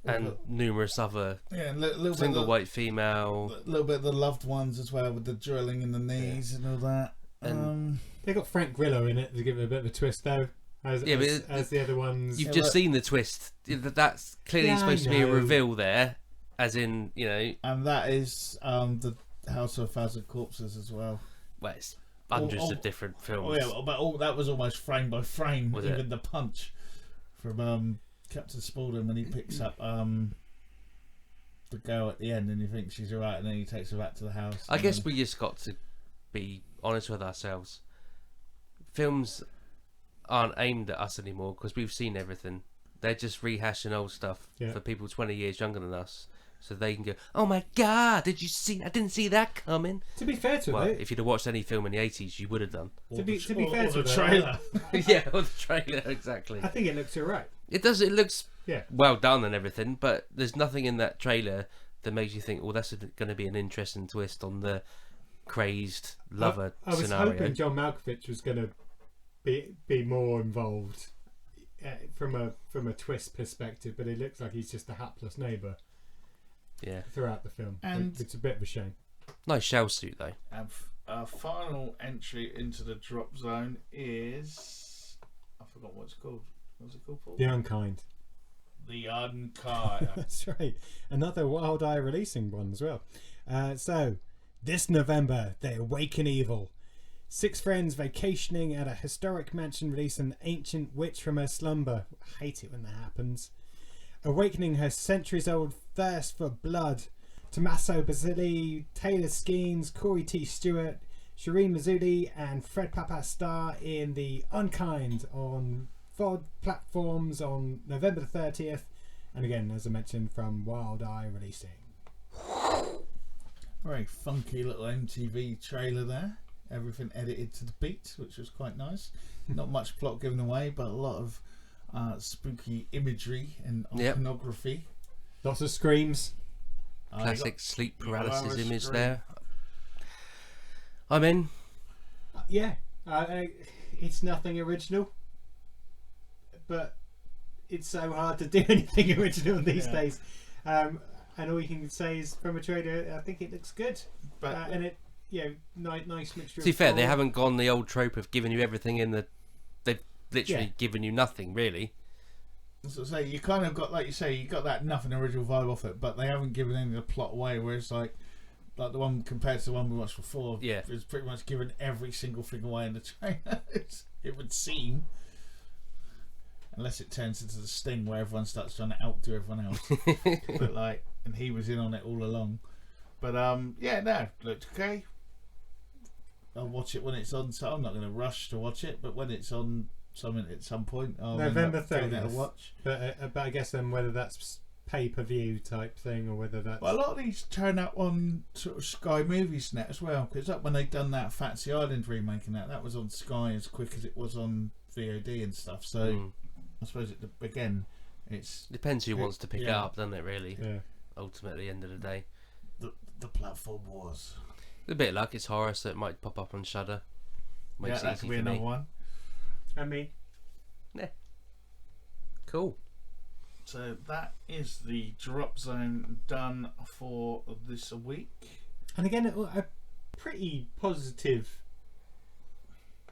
And numerous other little single bit white female. A little bit of the loved ones as well, with the drilling in the knees and all that. And they got Frank Grillo in it to give it a bit of a twist, though. As the other ones. You've just seen the twist. That's clearly supposed to be a reveal there, as in, you know. And that is the House of a Thousand Corpses as well. Well, it's hundreds of different films. Oh yeah, but that was almost frame by frame. Was even it? The punch from Captain Spaulding when he picks up the girl at the end, and you think she's alright, and then he takes her back to the house. I guess we just got to be honest with ourselves. Films aren't aimed at us anymore because we've seen everything. They're just rehashing old stuff for people 20 years younger than us, so they can go, "Oh my god, did you see? I didn't see that coming." To be fair to it, if you'd have watched any film in the 80s, you would have done. To be fair to the trailer. Yeah, or the trailer, exactly. I think it looks alright. It does. It looks well done and everything, but there's nothing in that trailer that makes you think, "Well, that's going to be an interesting twist on the crazed lover scenario." I was hoping John Malkovich was going to be more involved from a twist perspective, but it looks like he's just a hapless neighbour. Yeah. Throughout the film, and it's a bit of a shame. Nice shell suit though. And our final entry into the Drop Zone is, I forgot what it's called. What's it called, Paul? The Unkind. The Unkind. That's right. Another Wild Eye releasing one as well. So this November, they awaken evil. 6 friends vacationing at a historic mansion release an ancient witch from her slumber. I hate it when that happens. Awakening her centuries-old thirst for blood. Tommaso Basili, Taylor Skeens, Corey T. Stewart, Shireen Mazzulli and Fred Papa star in The Unkind on VOD platforms on November the 30th. And again, as I mentioned, from Wild Eye releasing. Very funky little MTV trailer there. Everything edited to the beat, which was quite nice. Not much plot given away, but a lot of spooky imagery and iconography. Lots of screams. Classic sleep paralysis image there. I'm in. Yeah. It's nothing original. But it's so hard to do anything original these days. And all you can say is, from a trailer, I think it looks good. But and it, nice mixture. To be fair, they haven't gone the old trope of giving you everything in the. They've literally given you nothing, really. So say you kind of got, like you say, you got that nothing original vibe off it, but they haven't given any of the plot away. Whereas like the one compared to the one we watched before, it's pretty much given every single thing away in the trailer. It would seem, unless it turns into the Sting where everyone starts trying to outdo everyone else. But like, and he was in on it all along. But looked okay. I'll watch it when it's on. So I'm not going to rush to watch it, but when it's on something at some point, I'll November 30th watch. But I guess then whether that's pay-per-view type thing or whether that's... Well, a lot of these turn up on sort of Sky Movies net as well, because when they've done that Fantasy Island remake and that was on Sky as quick as it was on VOD and stuff. So I suppose it's depends who wants to pick it up, doesn't it? Really, ultimately, at the end of the day, the platform wars. A bit of luck, it's horror, so it might pop up on Shudder. That could be another one. I mean, cool. So that is the drop zone done for this week. And again, a pretty positive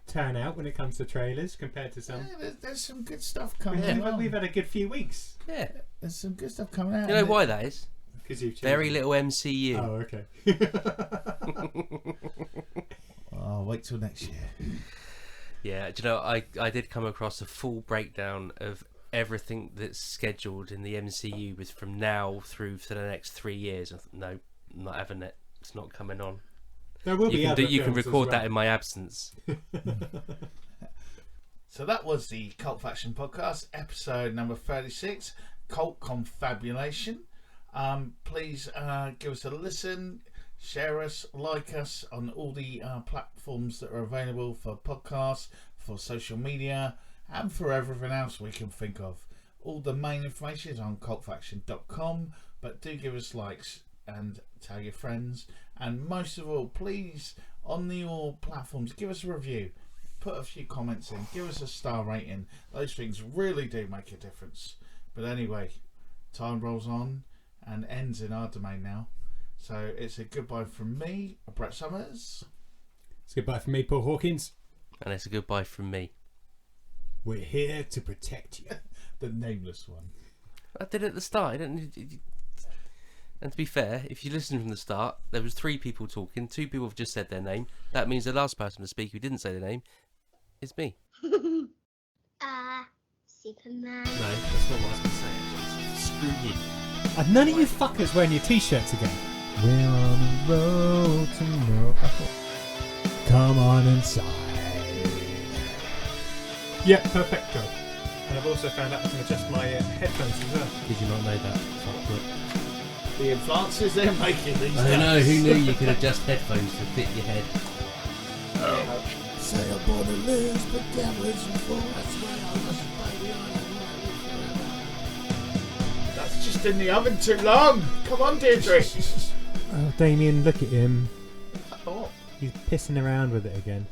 turnout when it comes to trailers compared to some. Yeah, there's some good stuff coming out. We've had a good few weeks. Yeah, there's some good stuff coming out. You know why that is? Because you've very little MCU. Oh, okay. I'll wait till next year. Yeah, do you know, I did come across a full breakdown of everything that's scheduled in the MCU with from now through for the next 3 years. I thought, no, I'm not having it. It's not coming on. There will be other You can films record as well. that in my absence. So that was the Cult Faction Podcast, episode number 36, Cult Confabulation. Please give us a listen, share us, like us on all the platforms that are available for podcasts, for social media, and for everything else we can think of. All the main information is on cultfaction.com, but do give us likes and tell your friends. And most of all, please, on your platforms, give us a review. Put a few comments in. Give us a star rating. Those things really do make a difference. But anyway, time rolls on and ends in our domain now. So it's a goodbye from me, Brett Summers. It's goodbye from me, Paul Hawkins. And it's a goodbye from me. We're here to protect you. The nameless one. I did it at the start. I didn't. And to be fair, if you listen from the start, there was 3 people talking. 2 people have just said their name. That means the last person to speak who didn't say their name is me. Superman. No, that's not what I was going to say, actually. Screw you. And none of you fuckers wearing your t-shirts again. We're on the road to know. Come on inside. Yeah, perfecto. And I've also found out I can adjust my headphones as well. Did you not know that? Fuck. The advances they're making these I days. know, who knew you could adjust headphones to fit your head? Say I'm born to lose, but devils and fools. That's just in the oven too long. Come on, Deirdre. Oh, Damien, look at him. Oh. He's pissing around with it again.